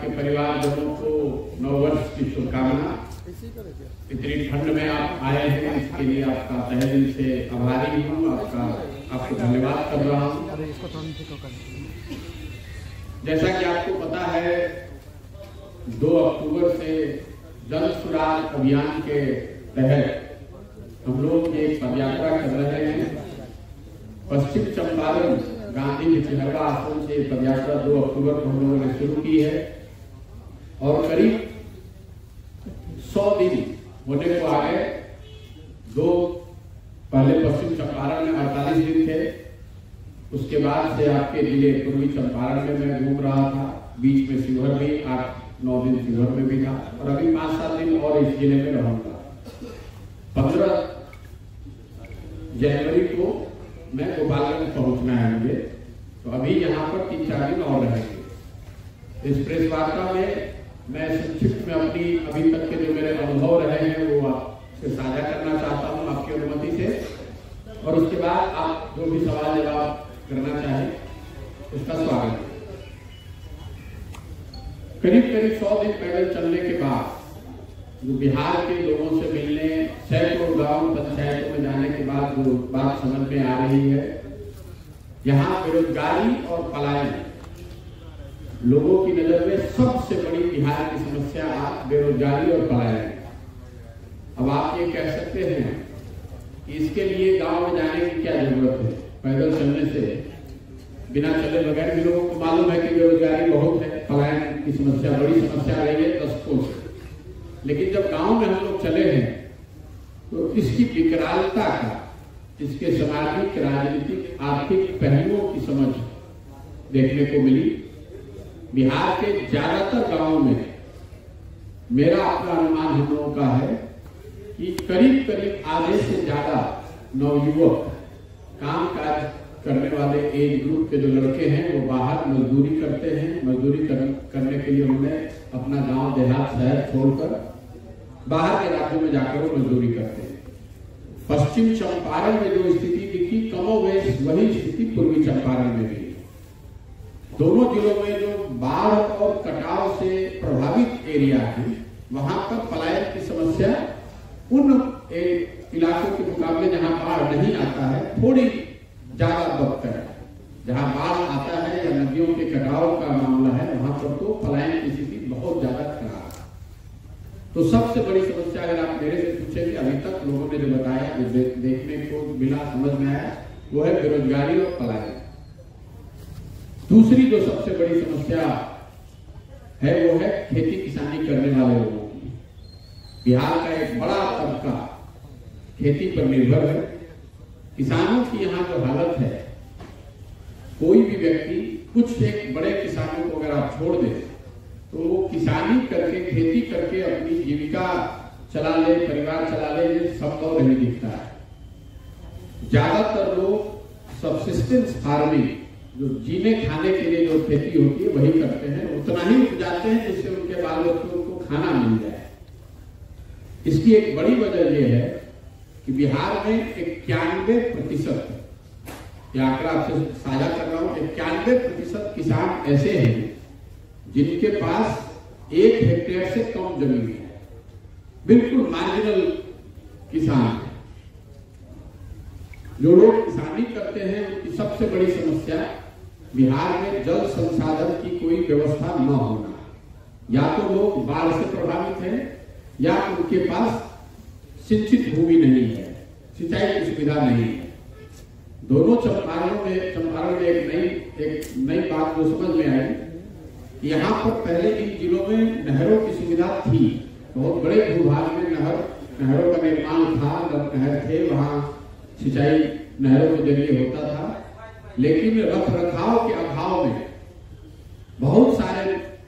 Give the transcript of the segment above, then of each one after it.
आपके परिवारजनों को नववर्ष की शुभकामना। इतनी ठंड में आप आए हैं, इसके लिए आपका तहे दिल से आभारी हूँ, आपको धन्यवाद कर रहा हूँ। जैसा कि आपको पता है 2 अक्टूबर से जल सुराग अभियान के तहत हम लोग एक पदयात्रा कर रहे हैं। पश्चिम चंपारण गांधी चिहरा आश्रम से पदयात्रा 2 अक्टूबर को हम लोगों ने शुरू की है और करीब 100 दिन होने को आ गए। पहले पश्चिम चंपारण में 48 दिन थे, उसके बाद से आपके जिले पूर्वी चंपारण में मैं घूम रहा था, बीच में शिवहर भी 8-9 दिन शिवहर में भी था और अभी 5-7 दिन और इस जिले में रहूंगा। 15 जनवरी को मैं गोपालगंज पहुंचना है मुझे, तो अभी यहाँ पर 3-4 दिन और रहेंगे। इस प्रेस वार्ता में मैं संक्षिप्त में अपनी अभी तक के जो मेरे अनुभव रहे हैं वो आपसे साझा करना चाहता हूँ आपकी अनुमति से, और उसके बाद आप जो भी सवाल जवाब करना चाहें उसका स्वागत है। करीब 100 दिन पैदल चलने के बाद जो बिहार के लोगों से मिलने, सैकड़ों गांव पंचायतों में जाने के बाद जो बात समझ में आ रही है, यहाँ बेरोजगारी और पलायन लोगों की नजर में सबसे बड़ी बिहार की समस्या आज बेरोजगारी और पलायन है। अब आप ये कह सकते हैं कि इसके लिए गांव में जाने की क्या जरूरत है, पैदल चलने से बिना चले बगैर भी लोगों को मालूम है कि बेरोजगारी बहुत है, पलायन की समस्या बड़ी समस्या रही है दशकों से। लेकिन जब गांव में हम लोग चले हैं तो इसकी विकरालता का, इसके सामाजिक, राजनीतिक, आर्थिक पहलुओं की समझ देखने को मिली। बिहार के ज्यादातर गांवों में मेरा अपना अनुमान हम लोगों का है कि करीब आधे से ज्यादा नवयुवक, काम काज करने वाले एज ग्रुप के जो लड़के हैं वो बाहर मजदूरी करते हैं। मजदूरी करने के लिए उन्होंने अपना गांव देहात शहर छोड़कर बाहर के राज्यों में जाकर वो मजदूरी करते हैं। पश्चिम चंपारण में जो स्थिति दिखी, कमोवेश वही स्थिति पूर्वी चंपारण में भी। दोनों जिलों में जो बाढ़ और कटाव से प्रभावित एरिया है, वहां पर पलायन की समस्या उन इलाकों के मुकाबले जहां बाढ़ नहीं आता है थोड़ी ज्यादा बदतर है। जहां बाढ़ आता है या नदियों के कटाव का मामला है, वहां पर तो पलायन की स्थिति बहुत ज्यादा खराब है। तो सबसे बड़ी समस्या अगर आप मेरे से पूछेंगे, अभी तक लोगों ने जो बताया, जो देखने को मिला, समझ में आया, वो है बेरोजगारी और पलायन। दूसरी जो सबसे बड़ी समस्या है वो है खेती किसानी करने वाले लोगों की। बिहार का एक बड़ा तबका खेती पर निर्भर है। किसानों की यहाँ जो हालत है, कोई भी व्यक्ति, कुछ एक बड़े किसानों को अगर आप छोड़ दें तो वो किसानी करके, खेती करके अपनी जीविका चला ले, परिवार चला ले, ये संभव नहीं दिखता है। ज्यादातर लोग सब्सिस्टेंस फार्मिंग, जो जीने खाने के लिए जो खेती होती है वही करते हैं, उतना ही उपजाते हैं जिससे उनके बाल बच्चों को खाना मिल जाए। इसकी एक बड़ी वजह यह है कि बिहार में 91%, यह आंकड़ा आपसे साझा कर रहा हूं, 91% किसान ऐसे हैं जिनके पास 1 हेक्टेयर से कम जमीन है, बिल्कुल मार्जिनल किसान है। जो लोग किसानी करते हैं उनकी सबसे बड़ी समस्या बिहार में जल संसाधन की कोई व्यवस्था न होना। या तो लोग बाढ़ से प्रभावित हैं या उनके पास सिंचित भूमि नहीं है, सिंचाई की सुविधा नहीं है। दोनों चंपारण में एक नई बात जो समझ में आई, यहाँ पर पहले इन जिलों में नहरों की सुविधा थी। बहुत बड़े भूभाग में नहरों का निर्माण था, जब नहर थे वहां सिंचाई नहरों के जरिए होता था। लेकिन रख रखाव के अभाव में बहुत सारे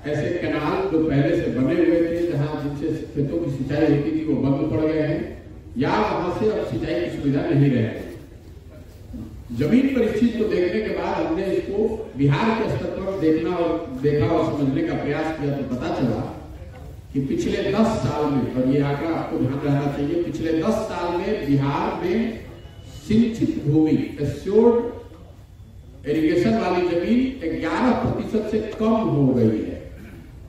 ऐसे कैनाल जो पहले से बने हुए थे, जहां जिनसे खेतों की सिंचाई होती थी, वो बंद पड़ गए हैं या वहां से अब सिंचाई की सुविधा नहीं रहे। जमीन पर इस चीज को देखने के बाद हमने इसको बिहार के स्तर पर देखा और समझने का प्रयास किया, तो पता चला कि पिछले 10 साल में, और ये आंकड़ा आपको ध्यान रहना चाहिए, पिछले 10 साल में बिहार में सिंचित भूमि, एस्योर्ड इरिगेशन वाली जमीन 11% से कम हो गई है।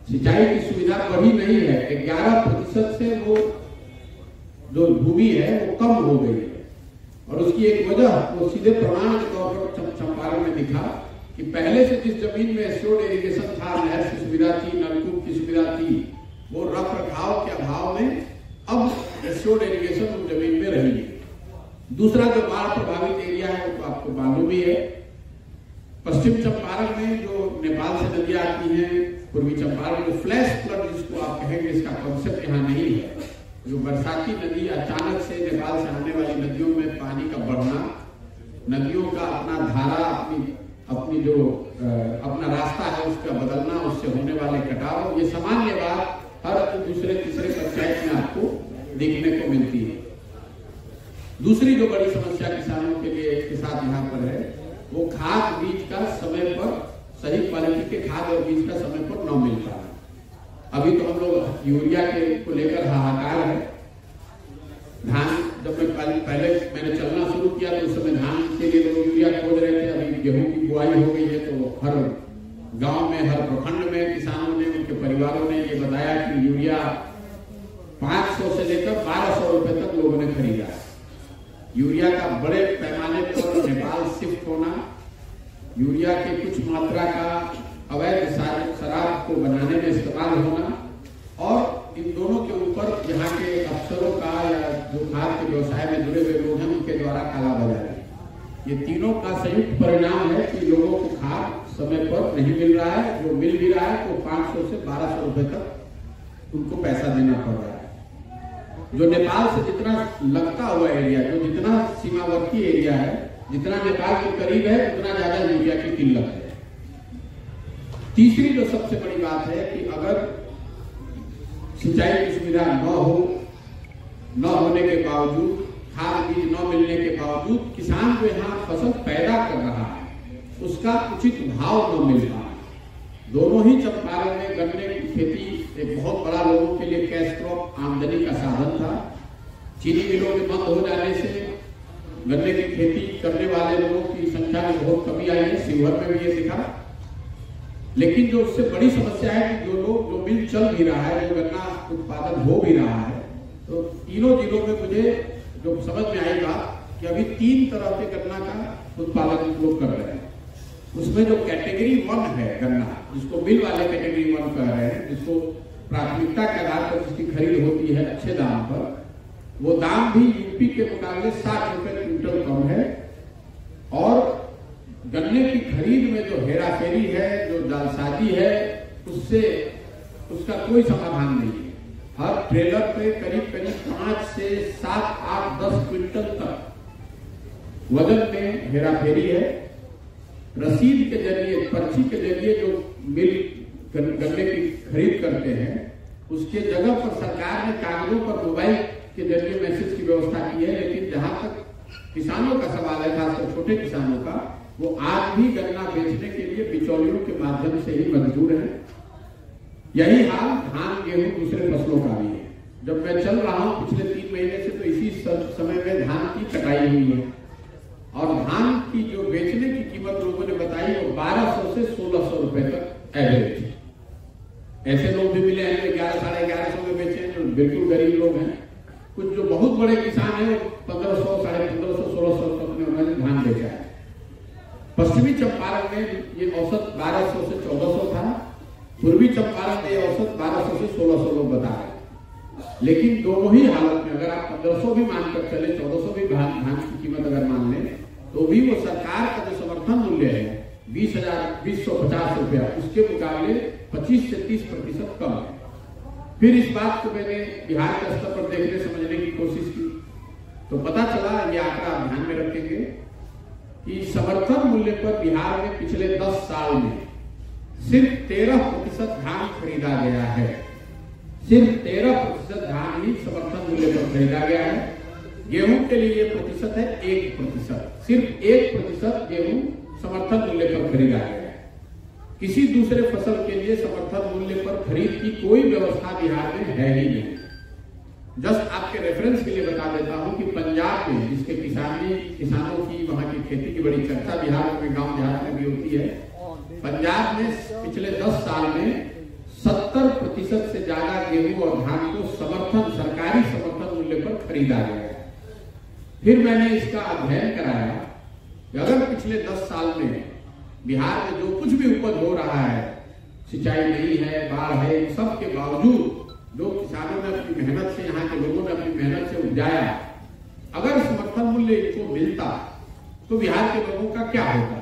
सिंचाई की सुविधा बढ़ी नहीं है, 11% से वो जो भूमि है वो कम हो गई है। और उसकी एक वजह वो सीधे प्रमाण के तौर पर चंपारण में दिखा कि पहले से जिस जमीन में एस्योर्ड इरिगेशन था, नहर की सुविधा थी, नलकूप की सुविधा थी, वो रख रखाव के अभाव में अब एस्योर्ड इरिगेशन उस जमीन में रही है। दूसरा जो बाढ़ प्रभावित एरिया है वो तो आपको मालूम ही है, पश्चिम चंपारण में जो नेपाल से नदियां आती हैं, पूर्वी चंपारण में फ्लैश फ्लड जिसको आप कहेंगे, इसका कॉन्सेप्ट यहाँ नहीं है। जो बरसाती नदी अचानक से नेपाल से आने वाली नदियों में पानी का बढ़ना, नदियों का अपना धारा अपनी जो अपना रास्ता है उसका बदलना, उससे होने वाले कटाव, ये सामान्य बात हर दूसरे तीसरे पंचायत में आपको देखने को मिलती है। दूसरी जो बड़ी समस्या किसानों के लिए के साथ यहाँ पर है वो खाद बीज का समय पर, सही क्वालिटी के खाद और बीज का समय पर न मिल पाना। अभी तो हम लोग यूरिया के को लेकर हाहाकार है। धान जब मैं पहले मैंने चलना शुरू किया तो उस समय धान के लिए लोग यूरिया खोज रहे थे। अभी गेहूं की बुआई हो गई है तो हर गांव में, हर प्रखंड में किसानों ने, उनके परिवारों ने ये बताया कि यूरिया 500 से लेकर 1200 रुपए तक लोगों ने खरीदा। यूरिया का बड़े पैमाने पर नेपाल शिफ्ट होना, यूरिया के कुछ मात्रा का अवैध शराब को बनाने में इस्तेमाल होना, और इन दोनों के ऊपर यहाँ के अफसरों का या जो खाद के व्यवसाय में जुड़े हुए लोग हैं उनके द्वारा कालाबाजारी, ये तीनों का संयुक्त परिणाम है कि लोगों को खाद समय पर नहीं मिल रहा है। जो मिल भी रहा है तो 500 से 1200 रुपए तक उनको पैसा देना पड़ रहा है। जो नेपाल से जितना लगता हुआ एरिया, जो जितना सीमावर्ती एरिया है, जितना नेपाल के करीब है, उतना ज्यादा यूरिया की किल्लत है। तीसरी जो सबसे बड़ी बात है कि अगर सिंचाई की सुविधा न होने के बावजूद, खाद बीज न मिलने के बावजूद किसान जो यहाँ फसल पैदा कर रहा है उसका उचित भाव न मिल रहा है। दोनों ही चंपारण में गन्ने की खेती एक बहुत बड़ा लोगों के लिए कैश क्रॉप, आमदनी का साधन था। चीनी मिलों के बंद हो जाने से गन्ने की खेती करने वाले लोगों की संख्या में बहुत कमी आई है। शिवहर में भी ये दिखा। लेकिन जो उससे बड़ी समस्या है कि जो मिल चल भी रहा है, जो गन्ना उत्पादन हो भी रहा है, तो तीनों जिलों में मुझे जो समझ में आई बात कि अभी 3 तरह के गन्ना का उत्पादन लोग कर रहे हैं। उसमें जो कैटेगरी 1 है गन्ना, जिसको मिल वाले कैटेगरी 1 कह रहे हैं, जिसको प्राथमिकता के आधार पर जिसकी खरीद होती है अच्छे दाम पर, वो दाम भी यूपी के मुकाबले 60 रुपए क्विंटल कम है। और गन्ने की खरीद में जो हेराफेरी है, जो जालसाजी है, उसका कोई समाधान नहीं है। हर ट्रेलर पे करीब 5 से 7, 8, 10 क्विंटल तक वजन में हेराफेरी है। रसीद के जरिए, पर्ची के जरिए जो मिल गन्ने की खरीद करते हैं, उसके जगह पर सरकार ने कागजों पर मोबाइल के जरिए मैसेज की व्यवस्था की है। लेकिन जहां तक किसानों का सवाल है, खासकर छोटे किसानों का, वो आज भी गन्ना बेचने के लिए बिचौलियों के माध्यम से ही मजबूर है। यही हाल धान, गेहूं, दूसरे फसलों का भी है। जब मैं चल रहा हूं पिछले 3 महीने से, तो इसी समय में धान की कटाई हुई है और धान की जो बेचने की कीमत लोगों ने बताई वो 1200 से 1600 रुपए तक एवरेज है। ऐसे लोग भी मिले हैं 1100, 1150 में बेचे हैं, जो बिल्कुल गरीब लोग हैं। कुछ जो बहुत बड़े किसान हैं 1500, 1550, 1600 तक में उन्होंने धान बेचा है। पश्चिमी चंपारण में ये औसत 1200 से 1400 था। पूर्वी चंपारण में ये औसत 1200 से 1600 लोग बता रहे हैं। लेकिन दोनों ही हालत में अगर आप 1500 भी मानकर चले, 1400 भी धान की कीमत अगर मान लें, तो भी वो सरकार का जो समर्थन मूल्य है 20,250 रुपया, उसके मुकाबले 25 से 30% कम है। फिर इस बात को मैंने बिहार के स्तर पर देखने समझने की कोशिश की तो पता चला, ये आंकड़ा आप ध्यान में रखेंगे कि समर्थन मूल्य पर बिहार में पिछले 10 साल में सिर्फ 13% धान खरीदा गया है। सिर्फ 13% धान ही समर्थन मूल्य पर खरीदा गया है। गेहूं के लिए ये प्रतिशत है 1%। सिर्फ 1% गेहूं समर्थन मूल्य पर खरीदा गया है। किसी दूसरे फसल के लिए समर्थन मूल्य पर खरीद की कोई व्यवस्था बिहार में है ही नहीं। जस्ट आपके रेफरेंस के लिए बता देता हूं कि पंजाब में, जिसके किसानों की, वहां की खेती की बड़ी चर्चा बिहार में, गांव देहात में भी होती है, पंजाब में पिछले 10 साल में 70 50% से ज्यादा गेहूं और धान को सरकारी समर्थन मूल्य पर खरीदा गया। फिर मैंने इसका अध्ययन कराया कि अगर पिछले 10 साल में बिहार में जो कुछ भी उपज हो रहा है, सिंचाई नहीं है, बाढ़ है, इन सब के बावजूद जो किसानों ने अपनी मेहनत से, यहाँ के लोगों ने अपनी मेहनत से उपजाया, अगर समर्थन मूल्य इनको मिलता तो बिहार के लोगों का क्या होता।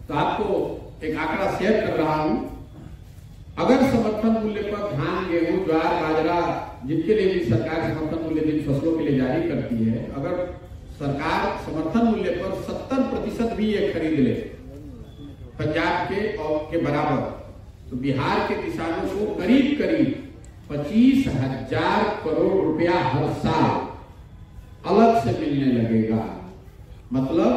तो आपको एक आंकड़ा शेयर कर रहा हूं। अगर समर्थन मूल्य पर धान, गेहूं, ज्वार, बाजरा, जिनके लिए भी सरकार समर्थन मूल्य जिन फसलों के लिए जारी करती है, अगर सरकार समर्थन मूल्य पर 70% भी ये खरीद ले पंजाब के बराबर, तो बिहार के किसानों को करीब करीब 25,000 करोड़ रुपया हर साल अलग से मिलने लगेगा। मतलब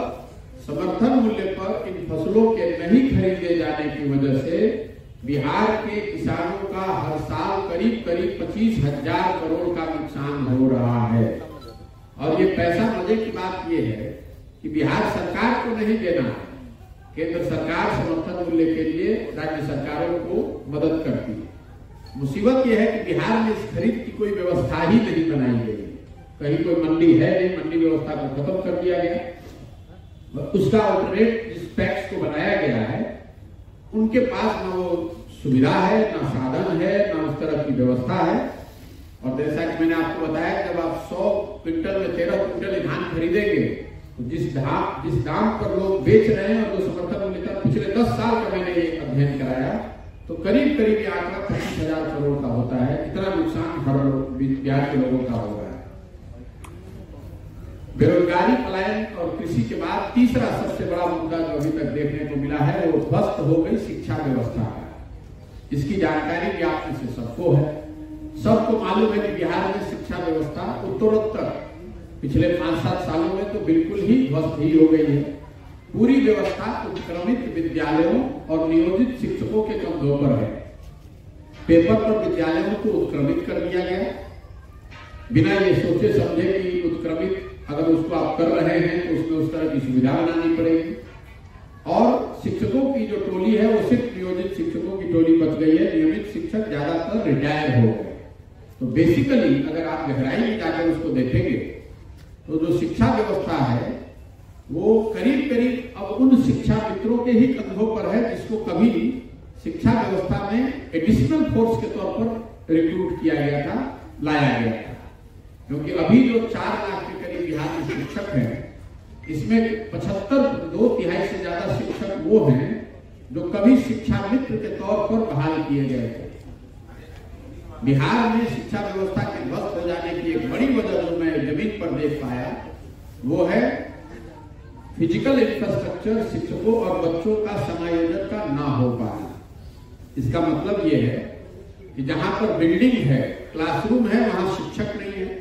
समर्थन मूल्य पर इन फसलों के नहीं खरीदे जाने की वजह से बिहार के किसानों का हर साल करीब करीब 25,000 करोड़ का नुकसान हो रहा है। और ये पैसा, मजे की बात ये है कि बिहार सरकार को नहीं देना है, केंद्र सरकार समर्थन मूल्य के लिए राज्य सरकारों को मदद करती है। मुसीबत यह है कि बिहार में इस खरीद की कोई व्यवस्था ही नहीं बनाई गई। कहीं कोई मंडी है नहीं, मंडी व्यवस्था को खत्म कर दिया गया। उसका ऑल्टरनेट जिस पैक्स को बनाया गया है, उनके पास न वो सुविधा है, न साधन है, न उस तरह की व्यवस्था है। और जैसा कि मैंने आपको बताया, जब आप 100 क्विंटल में 13 क्विंटल धान खरीदेंगे, तो जिस दाम पर लोग बेच रहे हैं और जो समर्थन मूल्य था, पिछले 10 साल का मैंने ये अध्ययन कराया, तो करीब करीब ये आंकड़ा 25,000 करोड़ का होता है। इतना नुकसान हर बिहार के लोगों का हो रहा है। बेरोजगारी, पलायन और कृषि के बाद तीसरा सबसे बड़ा मुद्दा जो अभी तक देखने को मिला है, वो ध्वस्त हो गई शिक्षा व्यवस्था है। इसकी जानकारी भी आप में से सबको है। सबको मालूम है कि बिहार में शिक्षा व्यवस्था उत्तरोत्तर पिछले 5-7 सालों में तो बिल्कुल ही ध्वस्त ही हो गई है। पूरी व्यवस्था उत्क्रमित विद्यालयों और नियोजित शिक्षकों के कंधों पर है। पेपर पर विद्यालयों को उत्क्रमित कर दिया गया, बिना ये सोचे समझे कि उत्क्रमित अगर उसको आप कर रहे हैं तो उसमें उस तरह की सुविधा बनानी पड़ेगी। और शिक्षकों की जो टोली है, वो सिर्फ नियोजित शिक्षकों की टोली बच गई है। नियमित शिक्षक ज्यादातर रिटायर हो गए। तो बेसिकली अगर आप गहराई में जाकर उसको देखेंगे, तो जो शिक्षा व्यवस्था है वो करीब करीब अब उन शिक्षा मित्रों के ही कंधों पर है जिसको कभी शिक्षा व्यवस्था में एडिशनल फोर्स के तौर पर रिक्रूट किया गया था, लाया गया था। क्योंकि अभी जो 4 लाख के करीब बिहार में शिक्षक हैं, इसमें 75-2/3 से ज्यादा शिक्षक वो हैं जो कभी शिक्षा मित्र के तौर पर बहाल किए गए थे। बिहार में शिक्षा व्यवस्था के ध्वस्त हो जाने की एक बड़ी वजह जो मैं जमीन पर देख पाया, वो है फिजिकल इंफ्रास्ट्रक्चर शिक्षकों और बच्चों का समायोजन का ना हो पाना। इसका मतलब ये है कि जहां पर बिल्डिंग है, क्लासरूम है, वहां शिक्षक नहीं है।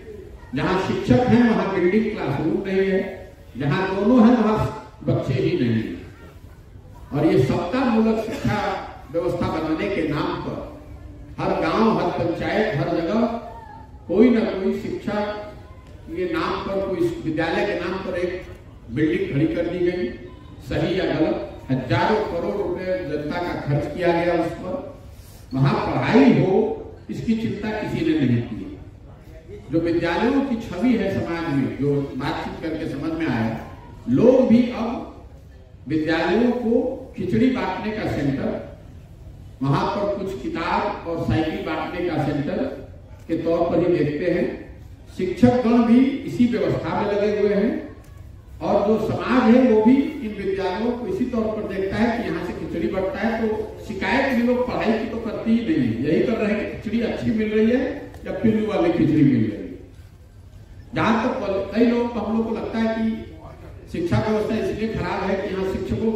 जहां शिक्षक है वहां बिल्डिंग, क्लासरूम नहीं है। जहां दोनों है वहां बच्चे ही नहीं है। और ये सत्तामूलक शिक्षा व्यवस्था बनाने के नाम पर हर गांव, हर पंचायत, हर जगह कोई ना कोई शिक्षा के नाम पर, कोई विद्यालय के नाम पर एक बिल्डिंग खड़ी कर दी गई। सही या गलत, हजारों करोड़ रुपए जनता का खर्च किया गया उस पर। वहां पढ़ाई हो, इसकी चिंता किसी ने नहीं की। जो विद्यालयों की छवि है समाज में, जो बातचीत करके समझ में आया, लोग भी अब विद्यालयों को खिचड़ी बांटने का सेंटर, वहां पर कुछ किताब और साइकिल बांटने का सेंटर के तौर पर ही देखते हैं। शिक्षकगण भी इसी व्यवस्था में लगे हुए हैं और जो समाज है वो भी इन विद्यालयों को इसी तौर पर देखता है कि यहाँ से खिचड़ी बढ़ता है। तो शिकायत भी लोग पढ़ाई की तो करती ही नहीं है, यही कर रहे हैं कि खिचड़ी अच्छी मिल रही है या पिल्लू वाली खिचड़ी मिल रही है। जहां तक कई लोग, हम लोग को लगता है कि शिक्षा व्यवस्था इसलिए खराब है कि यहाँ शिक्षकों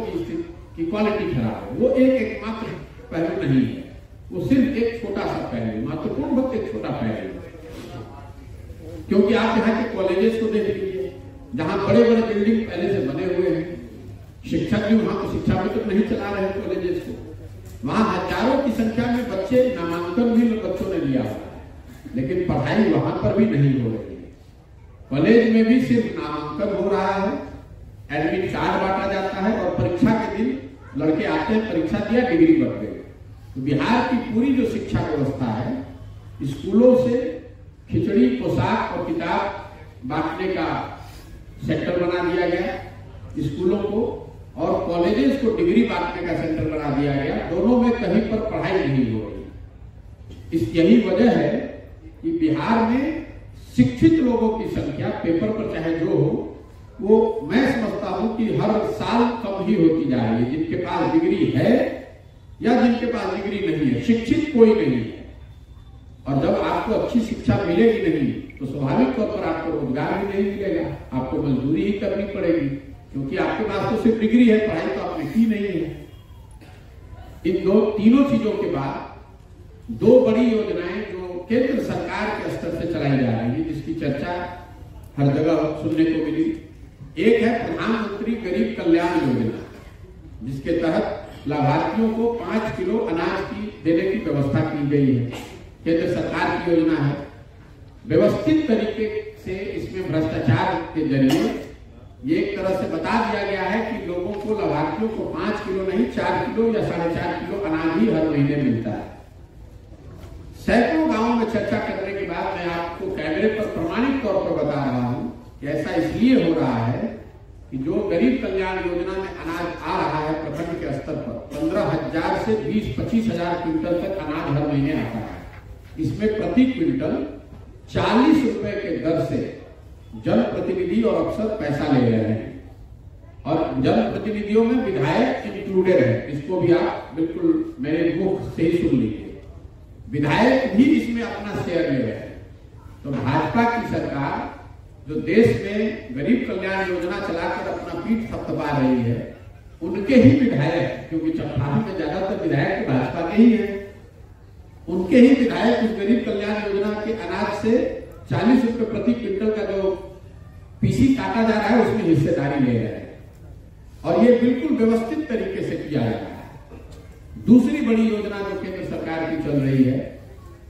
की क्वालिटी खराब है। वो एकमात्र पहलू नहीं है, वो सिर्फ एक छोटा सा पहलू, महत्वपूर्ण वक्त एक छोटा पहलू। क्योंकि आप यहाँ के कॉलेजेस को देख लीजिए, जहां बड़े बड़े बिल्डिंग पहले से बने हुए हैं, शिक्षक भी वहां को शिक्षा मित्र नहीं चला रहे हैं कॉलेजेस को। वहां हजारों की संख्या में बच्चे, नामांकन भी बच्चों ने लिया, लेकिन पढ़ाई वहां पर भी नहीं हो रही है। कॉलेज में भी सिर्फ नामांकन हो रहा है, एडमिट कार्ड बांटा जाता है और परीक्षा के दिन लड़के आते हैं, परीक्षा दिया, डिग्री बढ़ गई। तो बिहार की पूरी जो शिक्षा व्यवस्था है, स्कूलों से खिचड़ी, पोशाक और किताब बांटने का सेक्टर बना दिया गया स्कूलों को, और कॉलेजेस को डिग्री बांटने का सेंटर बना दिया गया। दोनों में कहीं पर पढ़ाई नहीं हो रही। यही वजह है कि बिहार में शिक्षित लोगों की संख्या पेपर पर चाहे जो हो, वो मैं समझता हूं कि हर साल कम ही होती जा रही है। जिनके पास डिग्री है या जिनके पास डिग्री नहीं है, शिक्षित कोई नहीं है। और जब आपको अच्छी शिक्षा मिलेगी नहीं तो स्वाभाविक तौर पर आपको रोजगार भी नहीं मिलेगा, आपको मजदूरी ही करनी पड़ेगी, क्योंकि आपके पास तो सिर्फ डिग्री है, पढ़ाई तो आपने की नहीं है। इन तीनों चीजों के बाद दो बड़ी योजनाएं जो केंद्र सरकार के स्तर से चलाई जा रही है, जिसकी चर्चा हर जगह सुनने को मिली। एक है प्रधानमंत्री गरीब कल्याण योजना, जिसके तहत लाभार्थियों को 5 किलो अनाज की देने की व्यवस्था की गई है। केंद्र सरकार की योजना है। व्यवस्थित तरीके से इसमें भ्रष्टाचार के जरिए ये एक तरह से बता दिया गया है कि लोगों को, लाभार्थियों को 5 किलो नहीं 4 किलो या 4.5 किलो अनाज ही हर महीने मिलता है। सैकड़ों गांवों में चर्चा करने के बाद मैं आपको कैमरे पर प्रमाणित तौर पर बता रहा हूं कि ऐसा इसलिए हो रहा है कि जो गरीब कल्याण योजना में अनाज आ रहा है प्रखंड के स्तर पर 15,000 से 20-25 हजार क्विंटल तक अनाज हर महीने आता है। इसमें प्रति क्विंटल 40 रुपए के दर से जनप्रतिनिधि और अफसर पैसा ले रहे हैं, और जनप्रतिनिधियों में विधायक इंक्लूडेड है। इसको भी आप बिल्कुल मेरे मुख से ही सुन लीजिए, विधायक भी इसमें अपना शेयर ले रहे हैं। तो भाजपा की सरकार जो देश में गरीब कल्याण योजना चलाकर अपना पीठ थपथपा रही है, उनके ही विधायक, क्योंकि चौथाही में ज्यादातर विधायक भाजपा के ही हैं, उनके ही विधायक उस गरीब कल्याण योजना के अनाज से 40 रुपए प्रति क्विंटल का जो पीसी काटा जा रहा है उसमें हिस्सेदारी ले रहे हैं, और ये बिल्कुल व्यवस्थित तरीके से किया जा रहा है। दूसरी बड़ी योजना जो केंद्र सरकार की चल रही है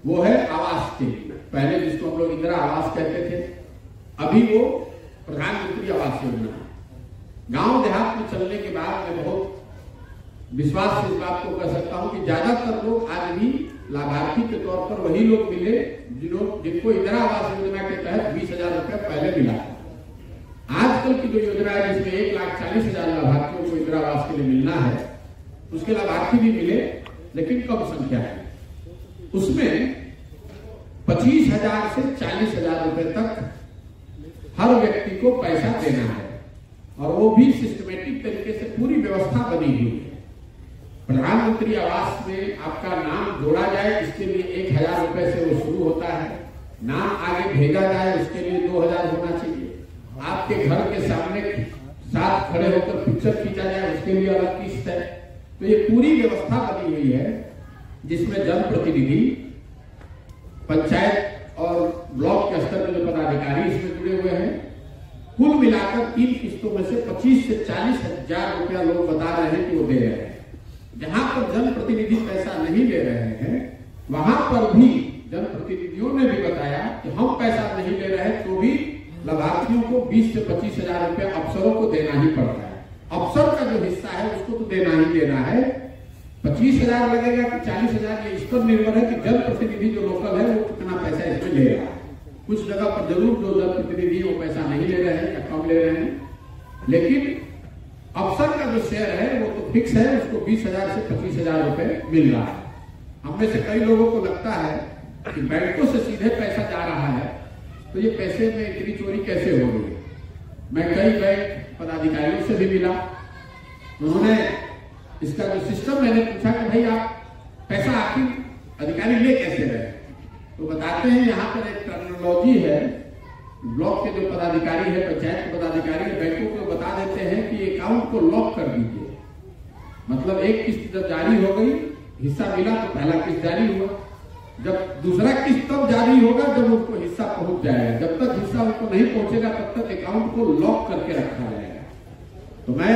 वो है आवास के लिए। पहले जिसको हम लोग इंदिरा आवास कहते थे, अभी वो प्रधानमंत्री आवास योजना है। गांव देहात में चलने के बाद मैं बहुत विश्वास से इस बात को कह सकता हूं कि ज्यादातर लोग आज भी लाभार्थी के तौर पर वही लोग मिले जिनको इंदिरा आवास योजना के तहत 20,000 रुपया पहले मिला। आजकल की जो योजना है जिसमें 1,40,000 लाभार्थियों को इंदिरा आवास के लिए मिलना है, उसके लाभार्थी भी मिले लेकिन कम संख्या है। उसमें 25,000 से 40,000 रुपए तक हर व्यक्ति को पैसा देना है, और वो भी सिस्टमेटिक तरीके से पूरी व्यवस्था बनी हुई है। प्रधानमंत्री आवास में आपका नाम जोड़ा जाए, इसके लिए 1,000 रुपए से वो शुरू होता है। नाम आगे भेजा जाए, उसके लिए 2,000 होना चाहिए। आपके घर के सामने साथ खड़े होकर पिक्चर खींचा जाए, उसके लिए अलग किस्त है। तो ये पूरी व्यवस्था बनी हुई है जिसमें जनप्रतिनिधि, पंचायत और ब्लॉक के स्तर के जो पदाधिकारी इसमें जुड़े हुए हैं, कुल मिलाकर 3 किस्तों में से 25 से 40,000 रुपया लोग बता रहे हैं कि वो दे रहे हैं। जहां पर जनप्रतिनिधि पैसा नहीं ले रहे हैं, वहां पर भी जनप्रतिनिधियों ने भी बताया कि हम पैसा नहीं ले रहे हैं, तो भी लाभार्थियों को 20 से 25,000 रुपया अफसरों को देना ही पड़ता है। अफसर का जो हिस्सा है उसको तो देना ही देना है। 25,000 लगेगा कि 40,000, ये इस पर निर्भर है कि जनप्रतिनिधि जो लोकल है वो कितना पैसा इसमें ले रहा है। कुछ जगह पर जरूर जो जनप्रतिनिधि वो पैसा नहीं ले रहे हैं या कम ले रहे हैं, लेकिन अफसर का जो शेयर है वो तो फिक्स है, उसको 20,000 से 25,000 रुपए मिल रहा है। हम में से कई लोगों को लगता है कि बैंकों से सीधे पैसा जा रहा है, तो ये पैसे में इतनी चोरी कैसे हो रही है। मैं कई बैंक पदाधिकारियों से भी मिला, उन्होंने इसका जो सिस्टम, मैंने पूछा कि भाई आप पैसा आखिर अधिकारी ले कैसे रहे, तो बताते हैं यहाँ पर एक टर्मिनोलॉजी है, ब्लॉक के जो पदाधिकारी है, पंचायत के पदाधिकारी है, बैंकों को बता देते हैं कि अकाउंट को लॉक कर दीजिए। मतलब एक किस्त जब जारी हो गई, हिस्सा मिला तो पहला किस्त जारी हुआ, जब दूसरा किस्त तब जारी होगा जब उसको हिस्सा पहुंच जाएगा। जब तक हिस्सा उसको नहीं पहुंचेगा तब तक अकाउंट को लॉक करके रखा जाएगा। तो मैं,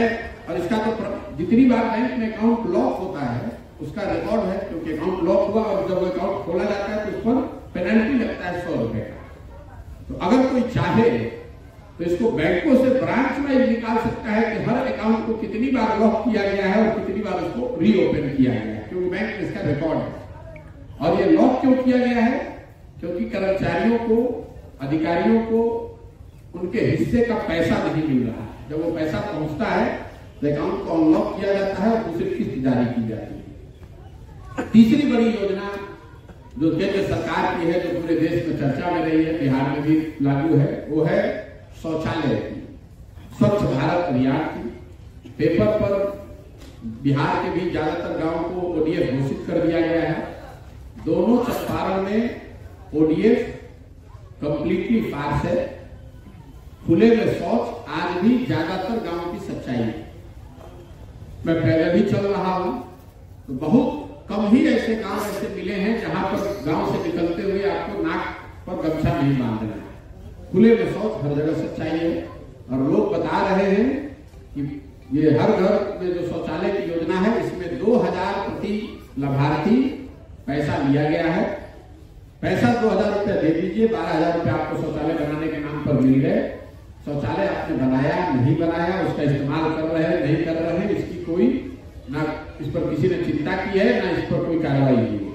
और इसका तो जितनी बार बैंक में अकाउंट लॉक होता है उसका रिकॉर्ड है, क्योंकि अकाउंट लॉक हुआ और जब अकाउंट खोला जाता है तो उस पर पेनल्टी लगता है 100 रुपए का। तो अगर कोई चाहे तो इसको बैंकों से ब्रांच में निकाल सकता है कि हर अकाउंट को कितनी बार लॉक किया गया है और कितनी बार उसको रीओपन किया गया है, क्योंकि बैंक में इसका रिकॉर्ड है। और ये लॉक क्यों किया गया है? क्योंकि कर्मचारियों को, अधिकारियों को उनके हिस्से का पैसा नहीं मिल रहा है। जब वो पैसा पहुंचता है तो अकाउंट को अनलॉक किया जाता है और दूसरी किस्त जारी की जाती है। तीसरी बड़ी योजना जो केंद्र सरकार की है, जो पूरे देश में चर्चा में रही है, बिहार में भी लागू है, वो है शौचालय की, स्वच्छ भारत अभियान की। पेपर पर बिहार के भी ज्यादातर गांवों को ओडीएफ घोषित कर दिया गया है। दोनों चंपारण में ओडीएफ कंप्लीटली पास है। खुले में शौच आज भी ज्यादातर गांव की सच्चाई है। मैं पहले भी चल रहा हूं तो बहुत कम ही ऐसे गांव ऐसे मिले हैं जहां पर गांव से निकलते हुए आपको नाक पर गमछा नहीं बांधना है। खुले में शौच हर जगह सच्चाई है। और लोग बता रहे हैं कि ये हर घर में जो शौचालय की योजना है, इसमें 2000 प्रति लाभार्थी पैसा लिया गया है। पैसा 2000 रुपया दे दीजिए, 12000 रुपया आपको शौचालय बनाने के नाम पर मिल गए। शौचालय आपने बनाया नहीं बनाया, उसका इस्तेमाल कर रहे हैं नहीं कर रहे हैं, इसकी कोई ना इस पर किसी ने चिंता की है ना इस पर कोई कार्रवाई की है।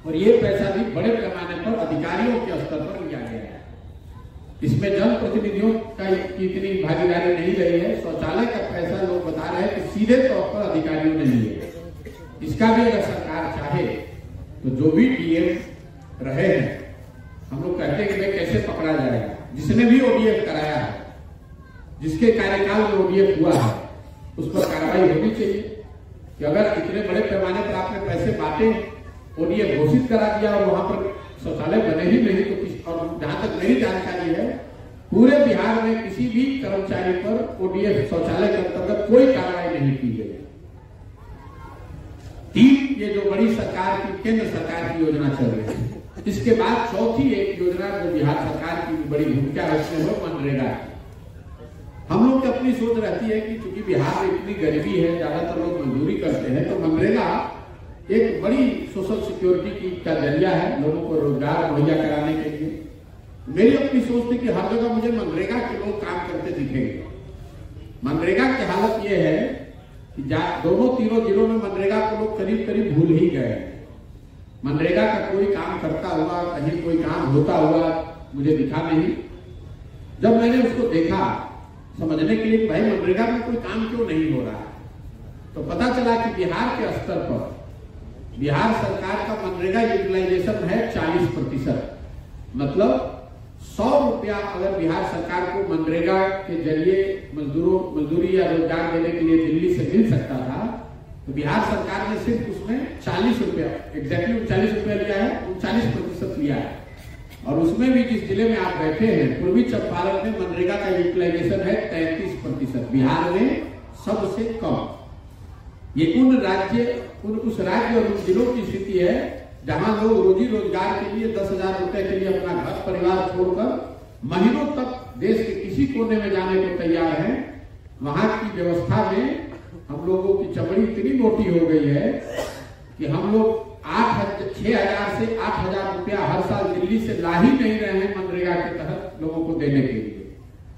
और ये पैसा भी बड़े पैमाने पर अधिकारियों के स्तर पर लिया गया है। इसमें जनप्रतिनिधियों की इतनी भागीदारी नहीं रही है। शौचालय का पैसा लोग बता रहे हैं कि सीधे तौर पर अधिकारियों ने लिए। इसका भी अगर सरकार चाहे तो जो भी डीएम रहे हैं, हम लोग कहते हैं कि भाई कैसे पकड़ा जाएगा। जिसने भी ओडीएफ कराया है, जिसके कार्यकाल में ओडीएफ हुआ है, उस पर कार्रवाई होनी चाहिए कि अगर इतने बड़े पैमाने पर आपने पैसे बांटे, ओडीएफ घोषित करा दिया और वहां पर शौचालय बने ही नहीं तो किस। और जहां तक मेरी जानकारी है, पूरे बिहार में किसी भी कर्मचारी पर ओडीएफ शौचालय के अंतर्गत कोई कार्रवाई नहीं की गई। तीन ये जो बड़ी सरकार की, केंद्र सरकार की योजना चल रही है। इसके बाद चौथी एक योजना जो बिहार सरकार की बड़ी भूमिका है, उसमें वो मनरेगा की। हम लोग की अपनी सोच रहती है कि चूंकि बिहार में इतनी गरीबी है, ज्यादातर लोग मजदूरी करते हैं, तो मनरेगा एक बड़ी सोशल सिक्योरिटी का जरिया है लोगों को रोजगार मुहैया कराने के लिए। मेरी अपनी सोच थी कि हर जगह मुझे मनरेगा के लोग काम करते दिखेंगे। मनरेगा की हालत यह है कि दोनों तीनों जिलों में मनरेगा को लोग करीब करीब भूल ही गए। मनरेगा का कोई काम करता हुआ, कहीं कोई काम होता हुआ मुझे दिखा नहीं। जब मैंने उसको देखा समझने के लिए भाई मनरेगा में कोई काम क्यों नहीं हो रहा है, तो पता चला कि बिहार के स्तर पर बिहार सरकार का मनरेगा यूटिलाइजेशन है 40%। मतलब 100 रुपया अगर बिहार सरकार को मनरेगा के जरिए मजदूरी या रोजगार देने के लिए दिल्ली से मिल सकता था, तो बिहार सरकार ने सिर्फ उसमें 40 रुपया, एग्जैक्टली 39 रुपया लिया है, 39% लिया है। और उसमें भी जिस जिले में आप बैठे हैं, पूर्वी चंपारण में मनरेगा का यूटिलाइजेशन है 33%, बिहार में सबसे कम। ये उस राज्य और उन जिलों की स्थिति है जहां लोग रोजी रोजगार के लिए 10,000 रुपए के लिए अपना घर परिवार छोड़कर महीनों तक देश के किसी कोने में जाने को तैयार हैं। वहां की व्यवस्था में हम लोगों की चमड़ी इतनी मोटी हो गई है कि हम लोग 6,000 से 8,000 रुपया हर साल दिल्ली से ला ही नहीं रहे हैं मनरेगा के तहत लोगों को देने के लिए।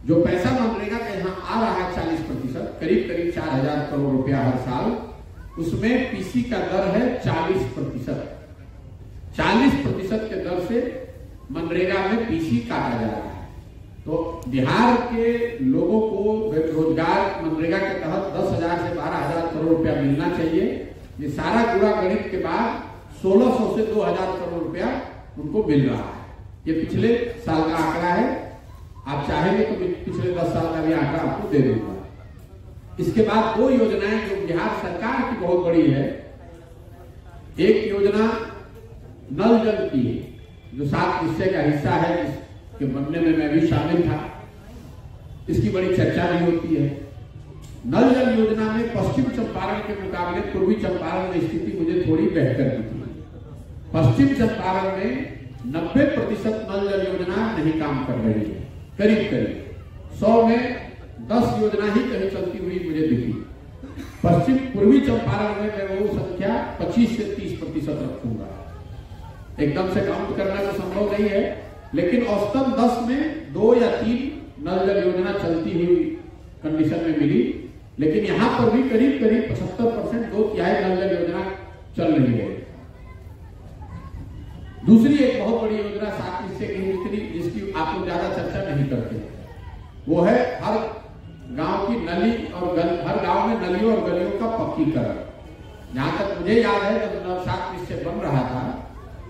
जो पैसा मनरेगा का यहाँ आ रहा है 40%, करीब करीब 4,000 करोड़ रुपया हर साल, उसमें पीसी का दर है 40%। 40% के दर से मनरेगा में पीसी काटा जा रहा है। तो बिहार के लोगों को रोजगार मनरेगा के तहत 10,000 से 12,000 करोड़ रुपया मिलना चाहिए। ये सारा गुणा गणित के बाद 1,600 से 2,000 करोड़ रुपया उनको मिल रहा है। ये पिछले साल का आंकड़ा है। आप चाहेंगे तो पिछले 10 साल का भी आंकड़ा आपको दे दूंगा। इसके बाद 2 योजनाएं जो बिहार सरकार की बहुत बड़ी है। एक योजना नल जल की, जो 7 हिस्से का हिस्सा है, जिसके बनने में मैं भी शामिल था। इसकी बड़ी चर्चा भी होती है। नल जल योजना में पश्चिम चंपारण के मुकाबले पूर्वी चंपारण में स्थिति मुझे थोड़ी बेहतर दिखी। पश्चिम चंपारण में 90% नल जल योजना नहीं काम कर रही है। करीब करीब 100 में 10 योजना ही कहीं चलती हुई मुझे दिखी। पूर्वी चंपारण में मैं वो संख्या 25 से 30% रखूंगा। एकदम से काउंट करना तो संभव नहीं है, लेकिन औसतन 10 में 2 या 3 नल जल योजना चलती हुई कंडीशन में मिली। लेकिन यहां पर भी करीब करीब 75%, 2/3 नल जल योजना चल रही है। दूसरी एक बहुत बड़ी योजना 7 हिस्से की मिस्त्री, जिसकी आप लोग ज्यादा चर्चा नहीं करते, वो है हर गांव की नली और हर गांव में नलियों और गलियों का पक्कीकरण। जहां तक मुझे याद है, जब 7 हिस्से बन रहा था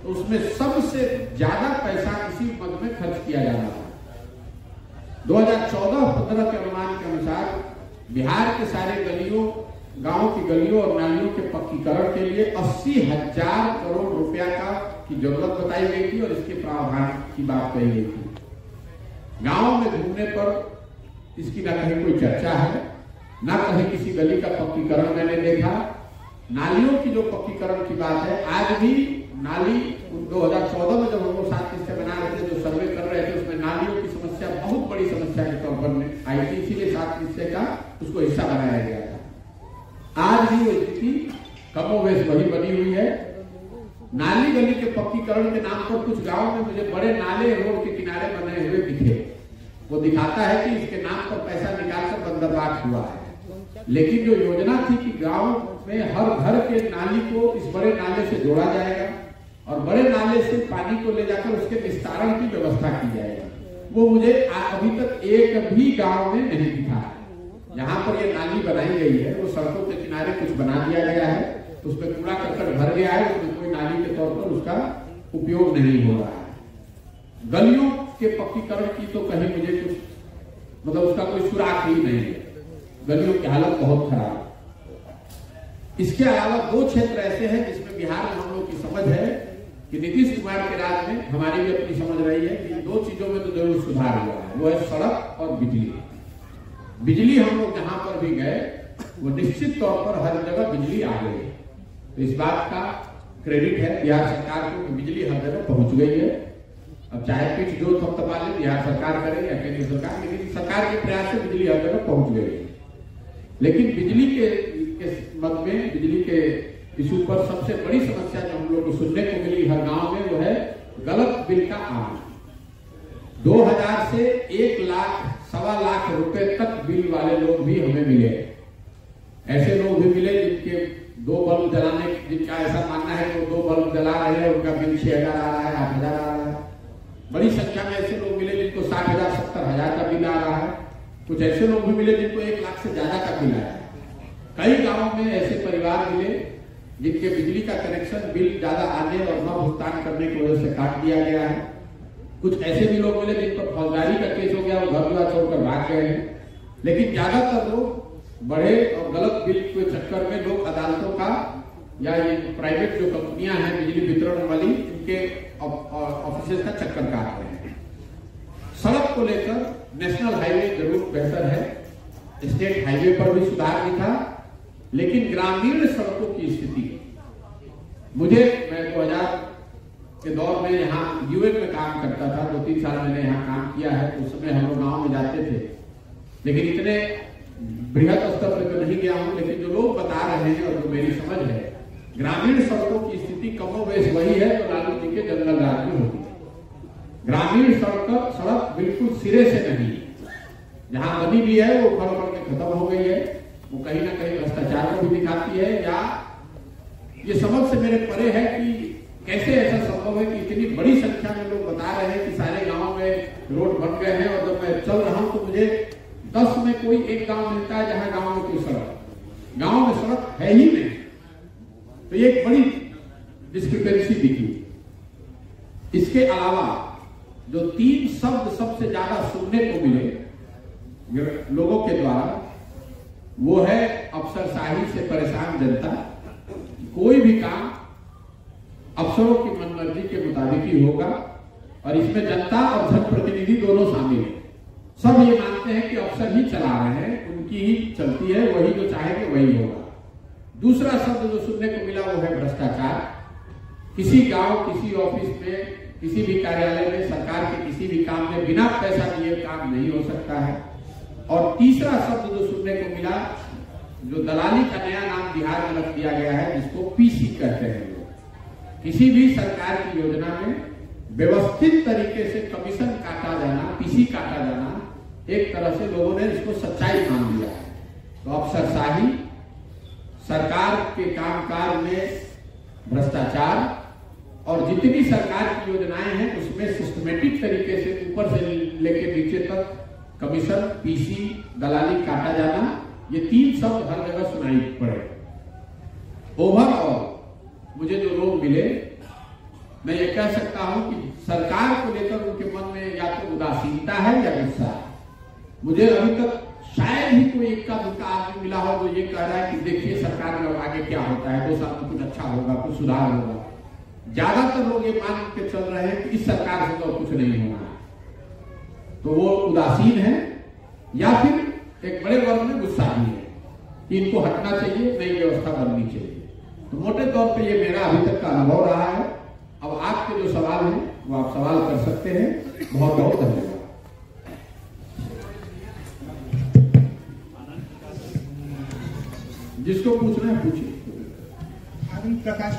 तो उसमें सबसे ज्यादा पैसा इसी मद में खर्च किया जा रहा था। 2014-15 के अनुमान के अनुसार बिहार के सारे गलियों, गांव की गलियों और नालियों के पक्कीकरण के लिए 80,000 करोड़ रुपया की जरूरत बताई गई थी और इसके प्रावधान की बात कही गई थी। गांव में घूमने पर इसकी ना कहीं कोई चर्चा है, ना कहीं किसी गली का पक्कीकरण मैंने देखा। नालियों की जो पक्कीकरण की बात है, आज भी नाली 2014 में जब हम लोग 7 हिस्से बना रहे थे, जो सर्वे कर रहे थे, उसमें नालियों की समस्या बहुत बड़ी समस्या के तौर पर आई थी, इसीलिए 7 हिस्से का उसको हिस्सा बनाया गया था। आज भी वो स्थिति कमोवेश वही बनी हुई है। नाली गली के पक्कीकरण के नाम पर कुछ गांव में मुझे बड़े नाले रोड के किनारे बने हुए दिखे। वो दिखाता है कि इसके नाम पर पैसा निकालकर बंदरगाह हुआ है, लेकिन जो योजना थी कि गांव में हर घर के नाली को इस बड़े नाले से जोड़ा जाएगा और बड़े नाले से पानी को ले जाकर उसके विस्तारण की व्यवस्था की जाएगी, वो मुझे अभी तक एक भी गांव में नहीं दिखा है। जहां पर ये नाली बनाई गई है, वो सड़कों के किनारे कुछ बना दिया गया है, उसमें कूड़ा करकट भर गया है, उसमें कोई नाली के तौर पर उसका उपयोग नहीं हो रहा है। गलियों के पक्कीकरण की तो कहीं मुझे कुछ मतलब उसका कोई सुराग ही नहीं है। गलियों की हालत बहुत खराब। इसके अलावा 2 क्षेत्र ऐसे हैं जिसमें बिहार में हम लोग की समझ है कि नीतीश कुमार के राज में हमारी भी अपनी समझ रही है कि 2 चीजों में तो जरूर सुधार हुआ है, वो है सड़क और बिजली। बिजली हम लोग जहां पर भी गए, वो निश्चित तौर पर हर जगह बिजली आ गई है। तो इस बात का क्रेडिट है बिहार सरकार को कि बिजली हर जगह पहुंच गई है। अब चाहे पीठ जो थपथपा ले बिहार सरकार करे या केंद्र सरकार, लेकिन सरकार के प्रयास से बिजली हर जगह पहुंच गई है। लेकिन बिजली के मद में, बिजली के इशू पर सबसे बड़ी समस्या जो हम लोग को सुनने को मिली हर गांव में, वो है गलत बिल का आना। 2000 से 1 लाख, 1.25 लाख रुपए तक बिल वाले लोग भी हमें मिले। ऐसे लोग भी मिले जिनके 2 बल्ब जलाने, जिनका ऐसा मानना है कि वो 2 बल्ब जला रहे हैं, उनका बिल 6,000 आ रहा है, 8,000 आ रहा है। बड़ी संख्या में ऐसे लोग मिले जिनको 60,000, 70,000 का बिल आ रहा है। कुछ ऐसे लोग भी मिले जिनको 1 लाख से ज्यादा का बिल आया। कई गांवों में ऐसे परिवार मिले जिनके बिजली का कनेक्शन बिल ज्यादा आने और न भुगतान करने की वजह से काट दिया गया है। कुछ ऐसे भी लोग मिले जिन पर फौजदारी का केस हो गया, वो घर द्वार छोड़कर भाग गए हैं। लेकिन ज्यादातर लोग बड़े और गलत बिल के चक्कर में लोग अदालतों का या ये प्राइवेट जो कंपनियां हैं बिजली वितरण वाली, इनके ऑफिस का चक्कर काट रहे हैं। सड़क को लेकर नेशनल हाईवे जरूर बेहतर है, स्टेट हाईवे पर भी सुधार दिखा, लेकिन ग्रामीण सड़कों की स्थिति मैं 2000 के दौर में यहाँ यूएन में काम करता था, 2-3 साल मैंने यहाँ काम किया है। उस समय हम लोग गाँव में जाते थे, लेकिन इतने बृहद स्तर पर तो नहीं गया हूँ। लेकिन जो लोग बता रहे हैं और जो मेरी समझ है, ग्रामीण सड़कों की स्थिति कमोवेश वही है तो लालू जी के जंगल राज में होती है। ग्रामीण सड़क बिल्कुल सिरे से नहीं, जहां बनी भी है वो उखड़ उखड़ के खत्म हो गई है। वो कहीं ना कहीं भ्रष्टाचार को भी दिखाती है, या ये समझ से मेरे परे है कि कैसे ऐसा संभव है कि इतनी बड़ी संख्या में लोग बता रहे हैं कि सारे गांव में रोड बन गए हैं, और जब मैं चल रहा हूं तो मुझे 10 में कोई एक गांव मिलता है जहां गांव में कोई गांव में सड़क है ही नहीं। तो ये एक बड़ी डिस्क्रिपेंसी दिखी। इसके अलावा जो 3 शब्द सबसे ज्यादा सुनने को मिले लोगों के द्वारा, वो है अफसरशाही से परेशान जनता। कोई भी काम अफसरों की मनमर्जी के मुताबिक ही होगा, और इसमें जनता और जनप्रतिनिधि दोनों शामिल हैं। सब ये मानते हैं कि अफसर ही चला रहे हैं, उनकी ही चलती है, वही जो चाहेंगे वही होगा। दूसरा शब्द जो सुनने को मिला वो है भ्रष्टाचार। किसी गांव, किसी ऑफिस में, किसी भी कार्यालय में, सरकार के किसी भी काम में बिना पैसा दिए काम नहीं हो सकता है। और तीसरा शब्द जो सुनने को मिला, जो दलाली का नया नाम बिहार में रख दिया गया है, जिसको पीसी कहते हैं लोग। किसी भी सरकार की योजना में व्यवस्थित तरीके से कमीशन काटा जाना, पीसी काटा जाना, एक तरह से लोगों ने इसको सच्चाई मान लिया है। तो अफसरशाही, सरकार के कामकाज में भ्रष्टाचार और जितनी सरकार की योजनाएं हैं उसमें सिस्टमेटिक तरीके से ऊपर से लेकर नीचे तक कमीशन, पीसी, दलाली काटा जाना, ये 3 शब्द हर जगह सुनाई पड़े। ओवरऑल मुझे जो लोग मिले, मैं ये कह सकता हूं कि सरकार को लेकर उनके मन में या तो उदासीनता है या गुस्सा है। मुझे अभी तक शायद ही कोई इक्का दुक्का आदमी मिला हो जो ये कह रहा है कि देखिए सरकार में आगे क्या होता है, 2 साल में कुछ अच्छा होगा, कुछ सुधार होगा। ज्यादातर लोग ये मान के चल रहे हैं कि इस सरकार से तो कुछ नहीं होना, तो वो उदासीन है या फिर एक बड़े वर्ग में गुस्सा भी है कि इनको हटना चाहिए, नई व्यवस्था बननी चाहिए। तो मोटे तौर पे ये मेरा अभी तक का अनुभव रहा है। अब आपके जो सवाल हैं वो आप सवाल कर सकते हैं। बहुत बहुत धन्यवाद। जिसको पूछना है पूछिए। प्रकाश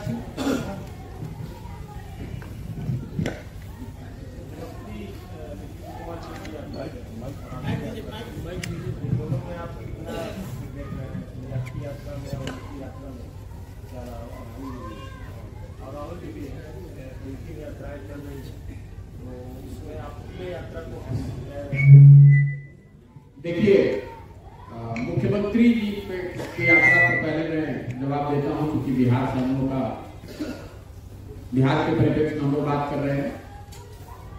देखिए, मुख्यमंत्री जी की यात्रा पर पहले मैं जवाब देता हूं, क्योंकि बिहार से हम लोग बिहार के परिप्रेक्ष्य में हम लोग बात कर रहे हैं।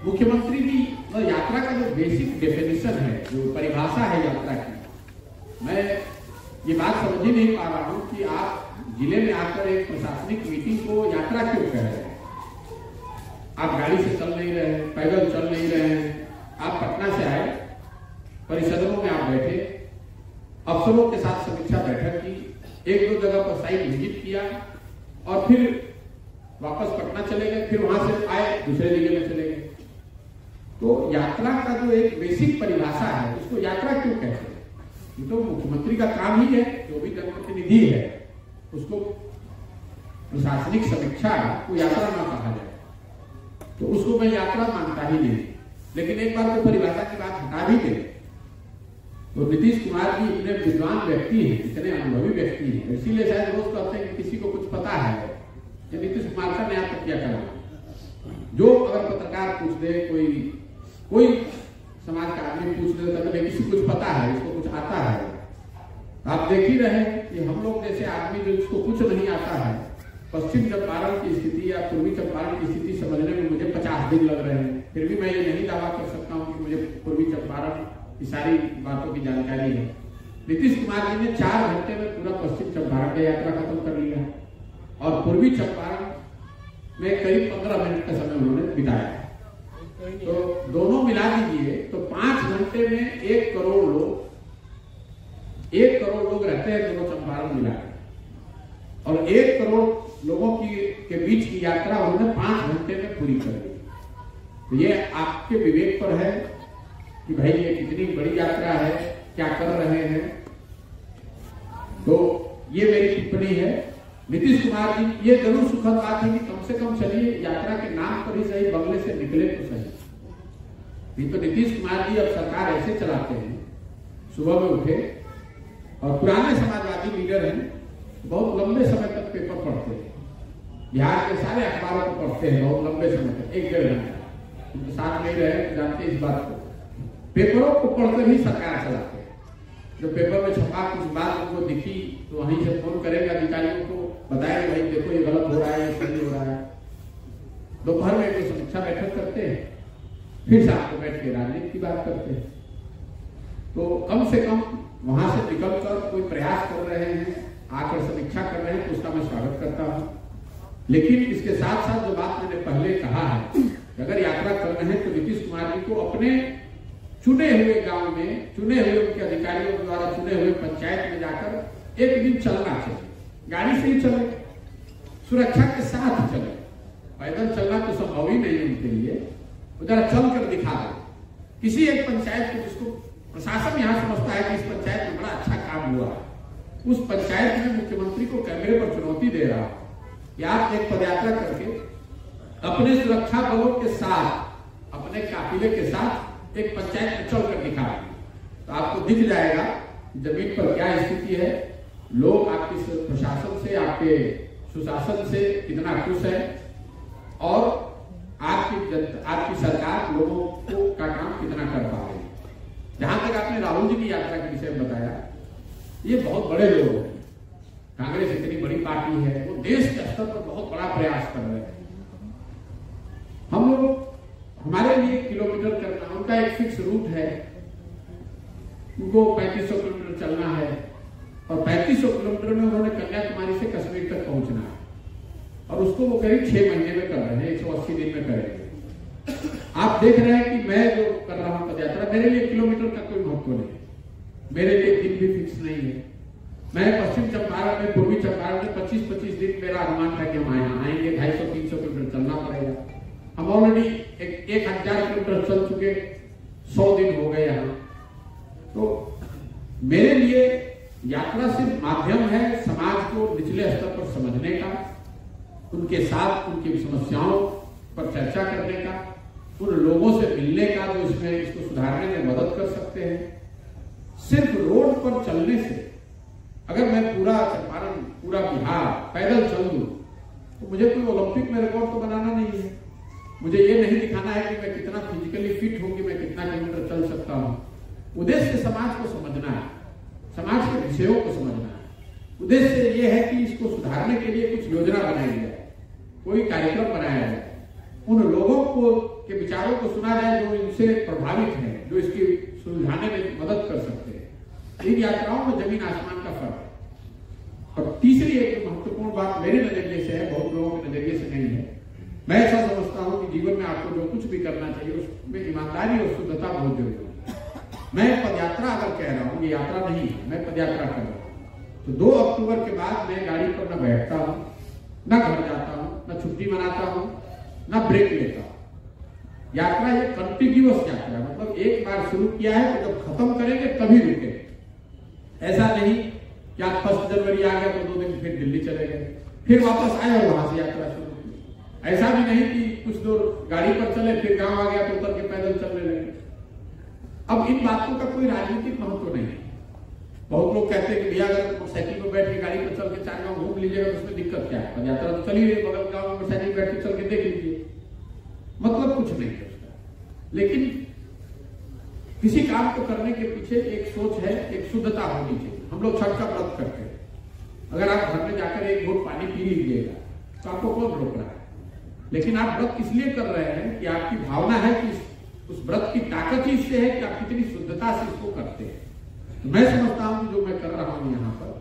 मुख्यमंत्री जी यात्रा का जो बेसिक डेफिनेशन है, जो परिभाषा है यात्रा की, मैं ये बात समझ ही नहीं पा रहा हूं कि आप जिले में आकर एक प्रशासनिक मीटिंग को यात्रा क्यों कह रहे हैं। आप गाड़ी से चल नहीं रहे हैं, पैदल चल नहीं रहे हैं, आप पटना से आए, परिषदों में आप बैठे, अफसरों के साथ समीक्षा बैठक की, 1-2 जगह पर साइट विजिट किया और फिर वापस पटना चले गए, फिर वहां से आए दूसरे जिले में चले गए। तो यात्रा का जो एक बेसिक परिभाषा है उसको यात्रा क्यों कहते हैं? ये तो मुख्यमंत्री का काम ही है, जो भी जनप्रतिनिधि है उसको प्रशासनिक समीक्षा को यात्रा ना कहा जाए, तो उसको मैं यात्रा मानता ही नहीं। लेकिन एक बार तो परिभाषा की बात हटा भी दे, तो नीतीश कुमार जी इतने विद्वान व्यक्ति हैं, इतने अनुभवी व्यक्ति हैं, इसीलिए शायद रोज कहते हैं कि किसी को कुछ पता है कि नीतीश कुमार का नया तक क्या करना। जो अगर पत्रकार पूछ दे, कोई समाज का आदमी पूछ दे, तो किसी को कुछ पता है, इसको कुछ आता है। आप देख ही रहे हैं कि हम लोग जैसे आदमी जो इसको कुछ नहीं आता है, पश्चिम चंपारण की स्थिति या पूर्वी चंपारण की स्थिति समझने में मुझे 50 दिन लग रहे हैं। फिर भी मैं ये नहीं दावा कर सकता हूँ कि मुझे पूर्वी चंपारण की सारी बातों की जानकारी है। नीतीश कुमार जी ने 4 घंटे में पूरा पश्चिम चंपारण का यात्रा खत्म कर लिया और पूर्वी चंपारण में करीब 15 मिनट का समय उन्होंने बिताया। तो दोनों मिला दीजिए तो 5 घंटे में 1 करोड़ लोग रहते हैं दोनों चंपारण मिला के, और 1 करोड़ लोगों के बीच की यात्रा उन्होंने 5 घंटे में पूरी कर दी। तो ये आपके विवेक पर है कि भाई ये कितनी बड़ी यात्रा है, क्या कर रहे हैं। तो ये मेरी टिप्पणी है। नीतीश कुमार जी, ये जरूर सुखद बात है कि कम से कम चलिए यात्रा के नाम पर ही सही बंगले से निकले तो सही। नहीं तो नीतीश कुमार जी अब सरकार ऐसे चलाते हैं, सुबह में उठे और पुराने समाजवादी लीडर हैं, बहुत लंबे समय तक पेपर पढ़ते हैं, बिहार के सारे अखबारों को पढ़ते हैं बहुत लंबे समय तक, 1-1.5 घंटा। साथ नहीं रहे जानते इस बात को, पेपरों को पढ़कर ही सरकार चलाते हैं। जो पेपर में छपा कुछ बात उनको दिखी तो वहीं से फोन करेंगे अधिकारियों को, बताएंगे भाई देखो ये गलत हो रहा है, ये सही हो रहा है। दोपहर में एक समीक्षा बैठक करते हैं, फिर शाम को बैठ के राजनीति की बात करते हैं। तो कम से कम वहां से निकलकर कोई प्रयास कर रहे हैं, आकर समीक्षा कर रहे हैं, तो उसका मैं स्वागत करता हूं। लेकिन इसके साथ साथ जो बात मैंने पहले कहा है, अगर यात्रा कर रहे हैं तो नीतीश कुमार जी को अपने चुने हुए गांव में, चुने हुए उनके अधिकारियों द्वारा चुने हुए पंचायत में जाकर एक दिन चलना चाहिए। गाड़ी से ही चले, सुरक्षा के साथ चले, पैदल चलना तो संभव ही नहीं उनके लिए, जरा चल कर दिखा दे। किसी एक पंचायत को जिसको प्रशासन यहां समझता है कि इस पंचायत में बड़ा अच्छा काम हुआ है, उस पंचायत में मुख्यमंत्री को कैमरे पर चुनौती दे रहा है कि आप एक पदयात्रा करके अपने सुरक्षा बलों के साथ, अपने काफिले के साथ एक पंचायत में चलकर दिखा, तो आपको दिख जाएगा जमीन पर क्या स्थिति है। लोग आपके प्रशासन से, आपके सुशासन से कितना खुश है और आपकी सरकार लोगों को का काम कितना कर पा रही है। जहां तक आपने राहुल जी की यात्रा के विषय में बताया, ये बहुत बड़े लोग हैं। कांग्रेस इतनी बड़ी पार्टी है, वो देश के स्तर पर बहुत बड़ा प्रयास कर रहे हैं। हम लोग, हमारे लिए किलोमीटर करना, उनका एक फिक्स रूट है, उनको 3500 किलोमीटर चलना है और 3500 किलोमीटर में उन्होंने कन्याकुमारी से कश्मीर तक पहुंचना है और उसको वो करीब 6 महीने में कर रहे हैं, 180 दिन में करेंगे। आप देख रहे हैं कि मैं जो कर रहा हूं पदयात्रा, मेरे लिए किलोमीटर का कोई महत्व नहीं है, मेरे लिए दिन भी फिक्स नहीं है। मैं पश्चिम चंपारण में, पूर्वी चंपारण में 25-25 दिन मेरा अनुमान था कि हम यहाँ आएंगे, 250-300 किलोमीटर चलना पड़ेगा। हम ऑलरेडी 1000 किलोमीटर चल चुके, 100 दिन हो गए यहाँ। तो मेरे लिए यात्रा सिर्फ माध्यम है समाज को निचले स्तर पर समझने का, उनके साथ उनकी समस्याओं पर चर्चा करने का, उन लोगों से मिलने का जो इसको सुधारने में मदद कर सकते हैं। सिर्फ रोड पर चलने से, अगर मैं पूरा चंपारण, पूरा बिहार पैदल चल दूं तो मुझे कोई ओलंपिक में रिकॉर्ड तो बनाना नहीं है। मुझे ये नहीं दिखाना है कि मैं कितना फिजिकली फिट हूं, कि मैं कितना किलोमीटर चल सकता हूं। उद्देश्य समाज को समझना है, समाज के विषयों को समझना है। उद्देश्य ये है कि इसको सुधारने के लिए कुछ योजना बनाई जाए, कोई कार्यक्रम बनाया जाए, उन लोगों को के विचारों को सुना जाए जो इनसे प्रभावित हैं, जो इसकी सुलझाने में मदद कर सकते हैं। इन यात्राओं में जमीन आसमान का फर्क है। और तीसरी एक महत्वपूर्ण बात मेरे नजरिए से है, बहुत लोगों के नजरिए से नहीं है। मैं ऐसा समझता हूं कि जीवन में आपको जो कुछ भी करना चाहिए उसमें ईमानदारी और शुद्धता बहुत जरूरी है। मैं पदयात्रा अगर कह रहा हूं, ये यात्रा नहीं है, मैं पदयात्रा कर रहा हूं, तो 2 अक्टूबर के बाद मैं गाड़ी पर न बैठता हूं, न घर जाता हूं, न छुट्टी मनाता हूं, न ब्रेक लेता हूं। यात्रा ये कंटिन्यूअस यात्रा, मतलब एक बार शुरू किया है तो जब खत्म करेंगे तभी रुके। ऐसा नहीं कि आज 1 जनवरी आ गया तो 2 दिन फिर दिल्ली चले गए, फिर वापस आए और वहां से यात्रा शुरू की। ऐसा भी नहीं कि कुछ दूर गाड़ी पर चले, फिर गांव आ गया तो उतर के पैदल चलने लगे। अब इन बातों का कोई राजनीतिक महत्व नहीं है। बहुत लोग कहते हैं कि भैया अगर मोटरसाइकिल पर बैठ के गाड़ी पर चल के 4 गांव घूम लीजिएगा तो उसमें दिक्कत क्या है, यात्रा तो चली रही, बगल गांव में मोटरसाइकिल बैठ के चल के देख लीजिए, मतलब कुछ नहीं है उसका। लेकिन किसी काम को करने के पीछे एक सोच है, एक शुद्धता होनी चाहिए। हम लोग छठ का व्रत करते हैं, अगर आप घर में जाकर एक घूंट पानी पी लीजिएगा तो आपको कौन रोक रहा है? लेकिन आप व्रत इसलिए कर रहे हैं कि आपकी भावना है कि उस व्रत की ताकत ही इससे है कि आप कितनी शुद्धता से इसको करते हैं। तो मैं समझता हूं कि जो मैं कर रहा हूं यहाँ पर,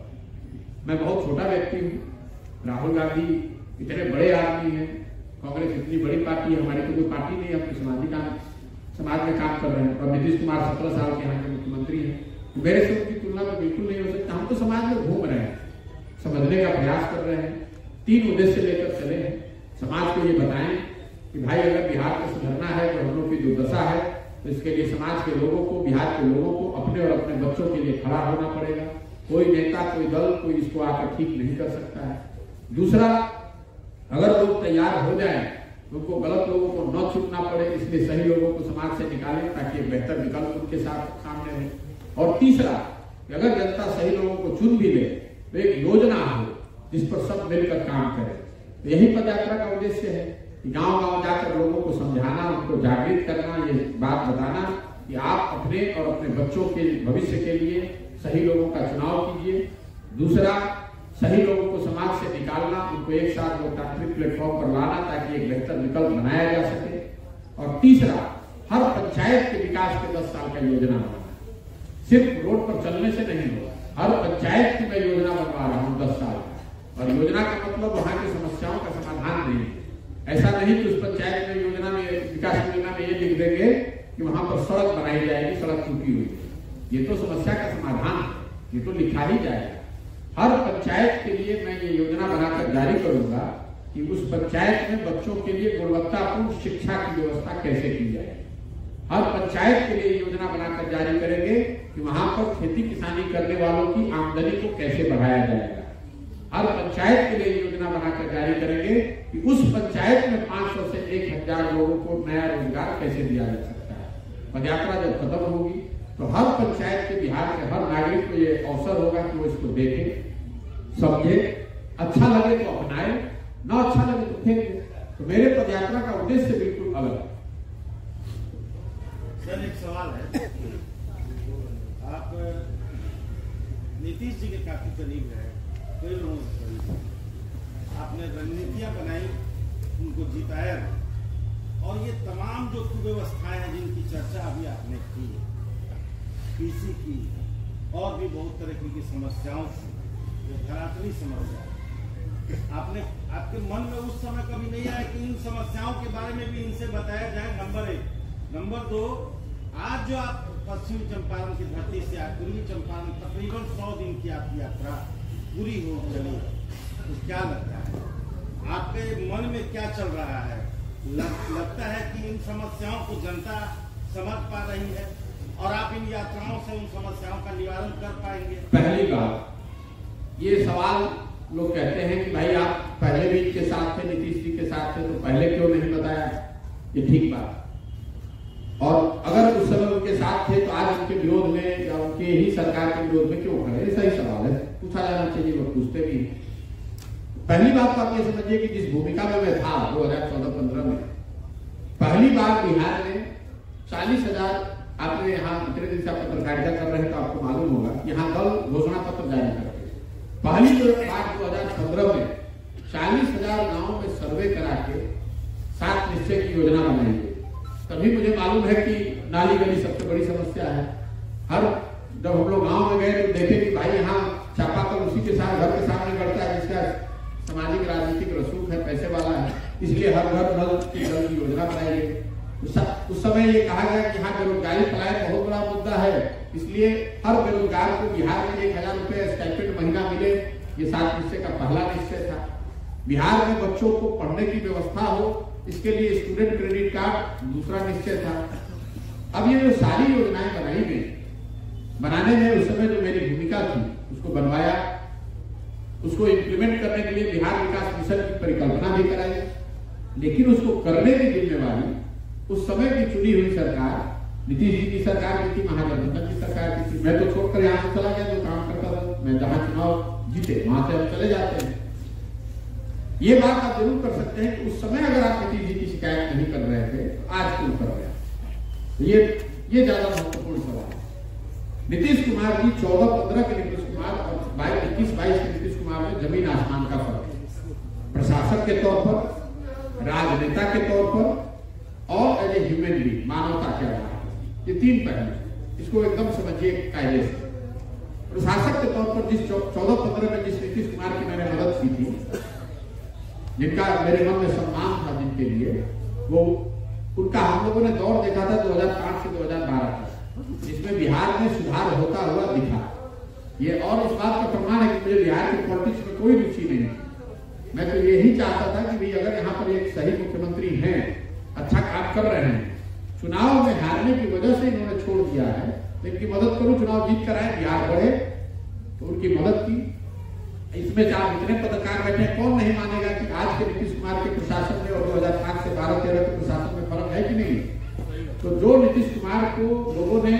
मैं बहुत छोटा व्यक्ति हूँ, राहुल गांधी इतने बड़े आदमी हैं, कांग्रेस इतनी बड़ी पार्टी है, हमारी तो कोई पार्टी नहीं है, अपनी समाज में काम कर रहे हैं। और नीतीश कुमार 17 साल के यहाँ के मुख्यमंत्री हैं, मेरे से उनकी तुलना में बिल्कुल नहीं हो सकता। हम तो समाज में घूम रहे हैं, समझने का प्रयास कर रहे हैं, 3 उद्देश्य लेकर चले हैं। समाज को ये बताएं कि भाई अगर बिहार को सुधरना है तो हम लोग की दुर्दशा है, तो इसके लिए समाज के लोगों को, बिहार के लोगों को अपने और अपने बच्चों के लिए खड़ा होना पड़ेगा। कोई नेता, कोई दल, कोई इसको आकर ठीक नहीं कर सकता है। दूसरा, अगर लोग तैयार हो जाएं तो उनको गलत लोगों को न छूटना पड़े, इसलिए सही लोगों को समाज से निकालें ताकि एक बेहतर विकल्प उनके साथ सामने हो। और तीसरा, अगर जनता सही लोगों को चुन भी ले तो एक योजना हो जिस पर सब मिलकर काम करें। तो यही पदयात्रा का उद्देश्य है कि गांव-गांव जाकर लोगों को समझाना, उनको जागृत करना, ये बात बताना कि आप अपने और अपने बच्चों के भविष्य के लिए सही लोगों का चुनाव कीजिए। दूसरा, सही लोगों को समाज से निकालना, उनको एक साथ लोकतांत्रिक प्लेटफॉर्म पर लाना ताकि एक बेहतर विकल्प बनाया जा सके। और तीसरा, हर पंचायत के विकास के 10 साल का योजना बनाना, सिर्फ रोड पर चलने से नहीं होगा। हर पंचायत की मैं योजना बनवा रहा हूँ 10 साल, और योजना का मतलब वहां की समस्याओं का समाधान नहीं है। ऐसा नहीं कि उस पंचायत में योजना में, विकास योजना में ये लिख देंगे कि वहां पर सड़क बनाई जाएगी, सड़क टूटी हुई है। ये तो समस्या का समाधान है, ये तो लिखा ही जाएगा। हर पंचायत के लिए मैं ये योजना बनाकर जारी करूंगा कि उस पंचायत में बच्चों के लिए गुणवत्तापूर्ण शिक्षा की व्यवस्था कैसे की जाए। हर पंचायत के लिए योजना बनाकर जारी करेंगे कि वहां पर खेती किसानी करने वालों की आमदनी को कैसे बढ़ाया जाएगा। हर पंचायत के लिए योजना बनाकर जारी करेंगे कि उस पंचायत में 500 से 1000 लोगों को नया रोजगार कैसे दिया जा सकता है। पदयात्रा जब खत्म होगी तो हर पंचायत के, बिहार के हर नागरिक को ये अवसर होगा कि वो इसको देखे, समझे, अच्छा लगे तो अपना बनाए, ना अच्छा लगे तो फेंक दे। तो मेरे पदयात्रा का उद्देश्य बिल्कुल अलग है। सर एक सवाल है, आप नीतीश जी के काफी करीब है, कई लोगों से करीब है, आपने रणनीतियां बनाई, उनको जिताया, और ये तमाम जो कुव्यवस्थाएं हैं जिनकी चर्चा अभी आपने की, पीसी की और भी बहुत तरह की समस्याओं से, जो धरातली समस्या, आपके मन में उस समय कभी नहीं आया कि इन समस्याओं के बारे में भी इनसे बताया जाए? नंबर 1। नंबर 2, आज जो आप पश्चिमी चंपारण की धरती से आप पूर्वी चंपारण तकरीबन 100 दिन की आपकी यात्रा पूरी हो चली, तो क्या लगता है आपके मन में, क्या चल रहा है? लगता है कि इन समस्याओं को जनता समझ पा रही है और आप इन यात्राओं से उन समस्याओं का निवारण कर पाएंगे? पहली बात, ये सवाल लोग कहते हैं कि भाई आप पहले भी इनके साथ थे, नीतीश जी के साथ थे, तो पहले क्यों नहीं बताया? ये ठीक बात। और अगर उस समय उनके साथ थे तो आज उनके विरोध में या उनके ही सरकार के विरोध में क्यों खड़े? सही सवाल है, पूछा जाना चाहिए, लोग पूछते भी। पहली बात तो आप ये समझिए कि जिस भूमिका में मैं था 2014-15 में, पहली बार बिहार में 40,000, आपने यहाँ इतने दिन से आप पत्रकारिता कर रहे हैं तो आपको मालूम होगा, यहाँ दल घोषणा पत्र जारी करते। पहली बार 2015 में 40,000 गाँव में सर्वे करा के 7 निश्चय की योजना बनाई गई। तभी मुझे मालूम है कि नाली गली सबसे बड़ी समस्या है। जब हम लोग गांव में गए तो देखे कि भाई यहाँ चापाकल उसी के साथ घर के सामने गड़ता है जिसका सामाजिक राजनीतिक रसूख है, पैसे वाला है, इसलिए हर घर नल की योजना बनाई गई। उस समय ये कहा गया कि यहाँ बेरोजगारी पलायन बहुत बड़ा मुद्दा है, इसलिए हर बेरोजगार को बिहार में 1,000 रुपए स्टाइपेंड महीना मिले। ये 7 निश्चय का पहला निश्चय था। बिहार में बच्चों को पढ़ने की व्यवस्था हो, इसके लिए स्टूडेंट क्रेडिट कार्ड दूसरा निश्चय था। अब ये जो सारी योजनाएं बनाई गई, बनाने में उस समय जो मेरी भूमिका थी उसको बनवाया, उसको इम्प्लीमेंट करने के लिए बिहार विकास मिशन की परिकल्पना भी कराई, लेकिन उसको करने की जिम्मेवारी उस समय की चुनी हुई सरकार, नीतीश जी की सरकार की थी, महागठबंधन की सरकार की थी। मैं तो छोड़कर यहाँ से चला गया, जो काम करता था, मैं जहां चुनाव जीते वहां से हम चले जाते हैं। ये बात आप जरूर कर सकते हैं कि उस समय अगर आप नीतीश जी की शिकायत नहीं कर रहे थे तो आज क्यों कर रहे हैं? ये ज्यादा महत्वपूर्ण सवाल है। नीतीश कुमार जी 14-15 के नीतीश कुमार और 21-22 के नीतीश कुमार में जमीन आसमान का फर्क है। प्रशासक के तौर पर, राजनेता के तौर पर और एज ए ह्यूमन बीइंग, मानवता के आधार पर, ये 3 पहलू, इसको एकदम समझिए कायदे से। प्रशासक के तौर पर जिस 14-15 में जिस नीतीश कुमार की मैंने मदद की थी, जिनका मेरे मन में सम्मान था, जिनके लिए वो, उनका हम लोगों ने दौर देखा था 2005 से 2012 तक, जिसमें बिहार में सुधार होता हुआ दिखा। ये और इस बात का प्रमाण है कि मुझे बिहार की पॉलिटिक्स में कोई रुचि नहीं थी। मैं तो यही चाहता था कि भाई अगर यहाँ पर एक सही मुख्यमंत्री हैं, अच्छा काम कर रहे हैं, चुनाव में हारने की वजह से इन्होंने छोड़ दिया है, तो इनकी मदद करूं, चुनाव जीत कर आए, बिहार बढ़े, तो उनकी मदद की। इसमें आप इतने पत्रकार बैठे, कौन नहीं मानेगा कि आज के नीतीश कुमार के प्रशासन में और 2005 से 12-13 के प्रशासन में फर्क है कि नहीं? तो जो नीतीश कुमार को लोगों ने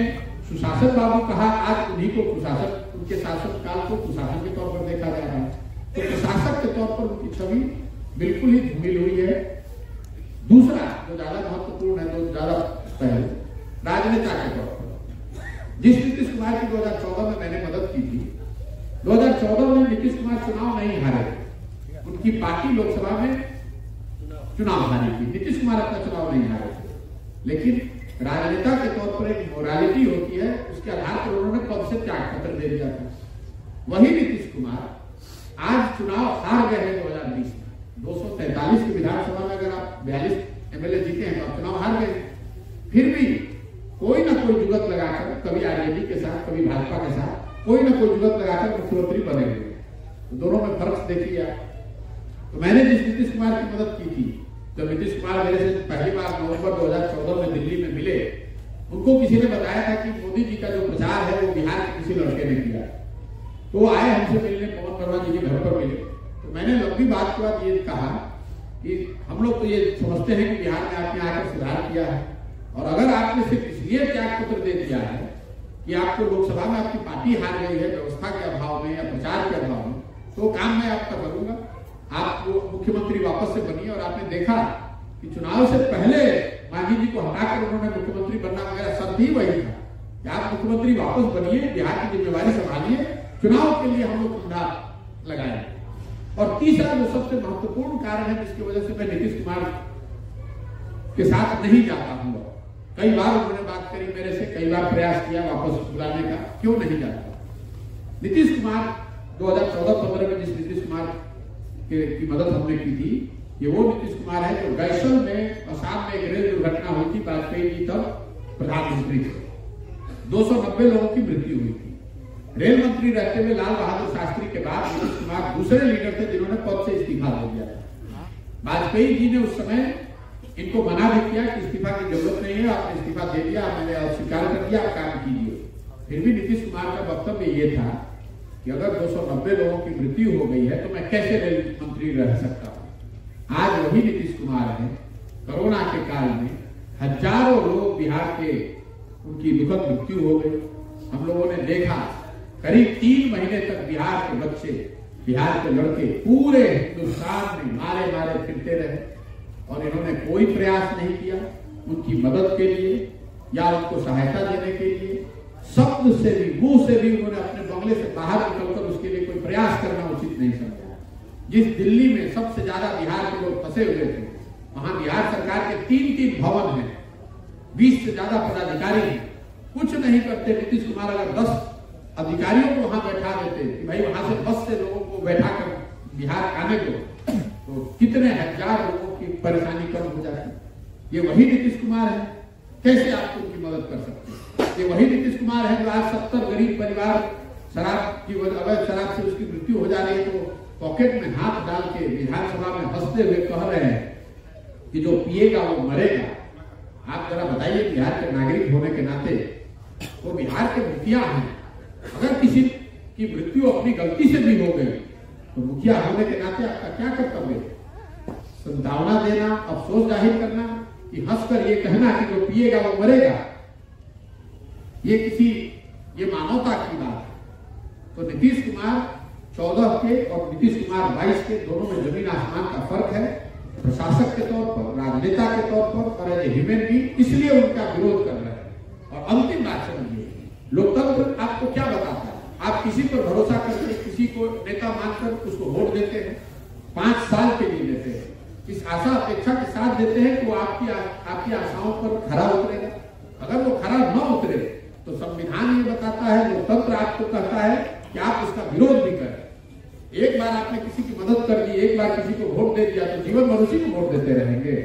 सुशासन बाबू कहा, आज उन्हीं को कुशासन, उनके शासन काल को कुशासन के तौर पर देखा जा रहा है। तो प्रशासक के तौर पर उनकी छवि बिल्कुल ही धूमिल हुई है। दूसरा जो ज्यादा महत्वपूर्ण है, जो ज्यादा पहले, राजनेता के तौर पर जिस नीतीश कुमार की 2014 में मैंने मदद की थी, 2014 में नीतीश कुमार चुनाव नहीं हारे, उनकी पार्टी लोकसभा में चुनाव हारी थी, नीतीश कुमार अपना चुनाव नहीं हारे थे। लेकिन राजनेता के तौर पर एक मोरालिटी होती है, उसके आधार पर उन्होंने कब से त्याग पत्र दे दिया था। वही नीतीश कुमार आज चुनाव हार गए हैं 2020 में, 243 की विधानसभा में अगर आप 42 एमएलए जीते हैं तो आप चुनाव हार गए। फिर भी कोई ना कोई जुगत लगाकर, कभी आरजेडी के साथ, कभी भाजपा के साथ, कोई ना कोई जुगत लगाकर मुख्यमंत्री बने हुए। तो दोनों में फर्क देखिए आप। तो मैंने जिस नीतीश कुमार की मदद की थी, जब नीतीश कुमार मेरे से पहली बार नवंबर 2014 में दिल्ली में मिले, उनको किसी ने बताया था कि मोदी जी का जो प्रचार है वो बिहार के किसी लड़के ने किया। तो वो आए हमसे मिलने, पवन वर्मा जी के घर पर मिले। तो मैंने लंबी बात के बाद ये कहा कि हम लोग तो ये समझते हैं कि बिहार में आपने आकर सुधार किया है, और अगर आपने सिर्फ इसलिए त्याग पत्र दे दिया है कि आपको लोकसभा में आपकी पार्टी हार गई है व्यवस्था के अभाव में या प्रचार के अभाव में, तो काम मैं आपका करूंगा। आप मुख्यमंत्री वापस से बनिए और आपने देखा कि चुनाव से पहले मांझी जी को हटाकर उन्होंने मुख्यमंत्री बनना वगैरह सब भी वही था कि आप मुख्यमंत्री वापस बनिए, बिहार की जिम्मेवारी संभालिए, चुनाव के लिए हम लोग कुंडा लगाएंगे। और तीसरा जो सबसे महत्वपूर्ण कारण है जिसकी वजह से मैं नीतीश कुमार के साथ नहीं जाता हूं, कई बार उन्होंने बात करी मेरे से, कई बार प्रयास किया वापस बुलाने का, क्यों नहीं जाता। नीतीश कुमार 2014-15 में जिस नीतीश कुमार की मदद हमने की थी, ये वो नीतीश कुमार है जो गैसल में आसाम में एक रेल दुर्घटना हुई थी, वाजपेयी जी तब प्रधानमंत्री थे, 290 लोगों की मृत्यु हुई थी। रेल मंत्री रहते हुए लाल बहादुर शास्त्री के बाद नीतीश कुमार दूसरे लीडर थे जिन्होंने पद से इस्तीफा दे दिया था। वाजपेयी जी ने उस समय इनको मना भी किया कि इस्तीफा की जरूरत नहीं है, आपने इस्तीफा दे दिया, मैंने स्वीकार कर दिया, आप काम कीजिए। फिर भी नीतीश कुमार का वक्तव्य ये था कि अगर 290 लोगों की मृत्यु हो गई है तो मैं कैसे रेल मंत्री रह सकता हूं। आज वही नीतीश कुमार है, कोरोना के काल में हजारों लोग बिहार के उनकी दुखद मृत्यु हो गई। हम लोगों ने देखा करीब 3 महीने तक बिहार के बच्चे, बिहार के लड़के पूरे हिंदुस्तान में मारे मारे फिरते रहे और इन्होंने कोई प्रयास नहीं किया उनकी मदद के लिए या उनको सहायता देने के लिए। शब्द से भी, मुंह से भी उन्होंने अपने बंगले से बाहर निकलकर उसके लिए कोई प्रयास करना उचित नहीं समझा। जिस दिल्ली में सबसे ज्यादा बिहार के लोग फंसे हुए थे, वहां बिहार सरकार के 3 भवन हैं, 20 से ज्यादा पदाधिकारी हैं, कुछ नहीं करते। नीतीश कुमार अगर 10 अधिकारियों को वहां बैठा देते कि भाई वहां से बस से लोगों को बैठा कर बिहार आने दो, तो कितने हजार लोगों की परेशानी कम हो जाती। ये वही नीतीश कुमार है, कैसे आप उनकी मदद कर सकते हैं। ये वही नीतीश कुमार है जो आज 70 गरीब परिवार शराब की अवैध शराब से उसकी मृत्यु हो जा रही है तो पॉकेट में हाथ डाल के विधानसभा में हंसते हुए कह रहे हैं कि जो पिएगा वो मरेगा। आप जरा बताइए, बिहार के नागरिक होने के नाते वो बिहार के मुखिया हैं, अगर किसी की मृत्यु अपनी गलती से भी हो गई तो मुखिया होने के नाते आपका क्या कर्तव्य है? संतावना देना, अफसोस जाहिर करना कि हंसकर ये कहना कि जो पिएगा वो मरेगा, ये मानवता की बात है। तो नीतीश कुमार 14 के और नीतीश कुमार 22 के दोनों में जमीन आसमान का फर्क है, प्रशासक के तौर पर, राजनेता के तौर पर और एज ए ह्यूमन बीइंग, इसलिए उनका विरोध कर रहे हैं। और अंतिम बात समझिए, लोकतंत्र आपको क्या बताता है? आप किसी पर भरोसा करके किसी को नेता मानकर उसको वोट देते हैं, 5 साल के लिए देते हैं, इस आशा अपेक्षा के साथ देते हैं कि वो आपकी आशाओं पर खरा उतरेगा। अगर वो खरा न उतरे तो संविधान ये बताता है, लोकतंत्र आपको कहता है कि आप उसका विरोध भी करें। एक बार आपने किसी की मदद कर दी, एक बार किसी को वोट दे दिया तो जीवन भर उसी को वोट देते रहेंगे,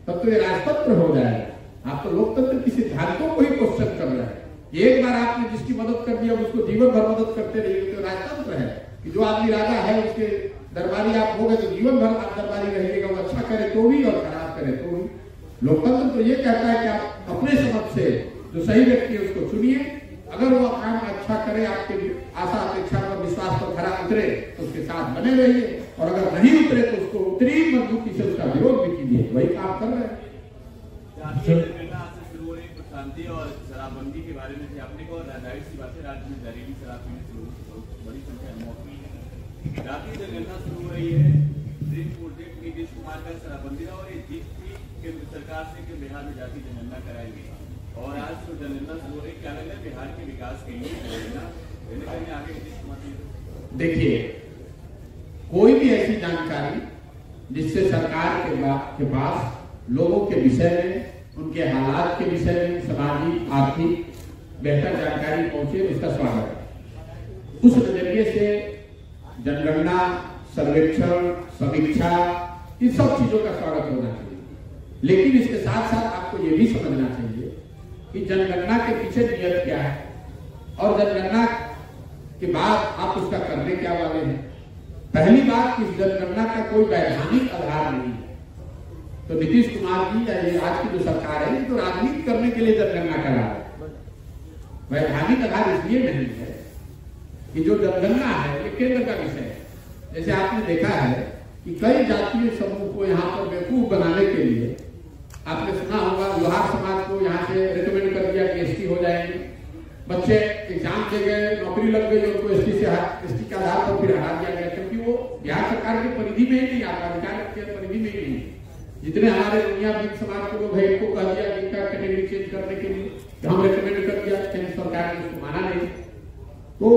तब तो ये राजतंत्र हो जाएगा। आप तो लोकतंत्र की सिद्धांतों को ही क्वेश्चन कर रहे हैं। एक बार आपने जिसकी मदद कर दिया उसको जीवन भर मदद करते रहिए, तो राजतंत्र है कि जो आदमी राजा है उसके दरबारी आप हो गए तो जीवन भर आप दरबारी रहिएगा, वो अच्छा करे तो भी और खराब करे तो भी। लोकतंत्र तो ये कहता है कि आप अपने समझ से जो सही व्यक्ति है उसको चुनिए, अगर वो काम अच्छा करे, आपके आशा अपेक्षा पर विश्वास पर खरा उतरे तो उसके साथ बने रहिए, और अगर नहीं उतरे तो उसको उतनी मजबूती से उसका विरोध भी कीजिए। वही काम कर रहे हैं। शांति और शराबबंदी के बारे में आपने कहा, जाहिर सी बात है राज्य में जहरीली शराब पीने से लोगों की बड़ी संख्या में मौत हुई है। जातीय जनगणना शुरू हो रही है, ड्रीम प्रोजेक्ट नीतीश कुमार का शराबबंदी और ये जीत थी केंद्र सरकार से कि बिहार में जातीय जनगणना कराएंगे, और आज जो जनगणना शुरू हो रही, क्या लग रहा है बिहार के विकास के लिए जनगणना आगे नीतीश कुमार? देखिए, कोई भी ऐसी जानकारी जिससे सरकार के पास लोगों के विषय में, उनके हालात के विषय में, सामाजिक आर्थिक बेहतर जानकारी पहुंचे, इसका स्वागत है। उस नजरिए से जनगणना, सर्वेक्षण, समीक्षा, इन सब चीजों का स्वागत होना चाहिए। लेकिन इसके साथ साथ आपको यह भी समझना चाहिए कि जनगणना के पीछे नियत क्या है और जनगणना के बाद आप उसका करने क्या वाले हैं। पहली बात, इस जनगणना का कोई वैधानिक आधार नहीं है। तो नीतीश कुमार जी या ये आज की जो सरकार है, तो राजनीति करने के लिए जनगणना करा रहे हैं। वैधानिक आधार इसलिए नहीं है कि जो जनगणना है ये केंद्र का विषय है। जैसे आपने देखा है कि कई जातीय समूह को यहाँ पर बेवकूफ बनाने के लिए, आपने सुना होगा लोहार समाज को यहाँ से रिकमेंड कर दिया कि एसटी हो जाएंगे, बच्चे एग्जाम दे गए, नौकरी लग गई, उनको एसटी के आधार पर फिर हटा दिया गया, क्योंकि वो बिहार सरकार सरकार की परिधि में ही नहीं आता, अधिकार के परिधि में ही नहीं। जितने हमारे दुनिया भर समाज के लोग हैं, इनको कह दिया कि इनका कैटेगरी चेंज करने के लिए हम रेकमेंड कर दिया, केंद्र सरकार ने उसको माना नहीं। तो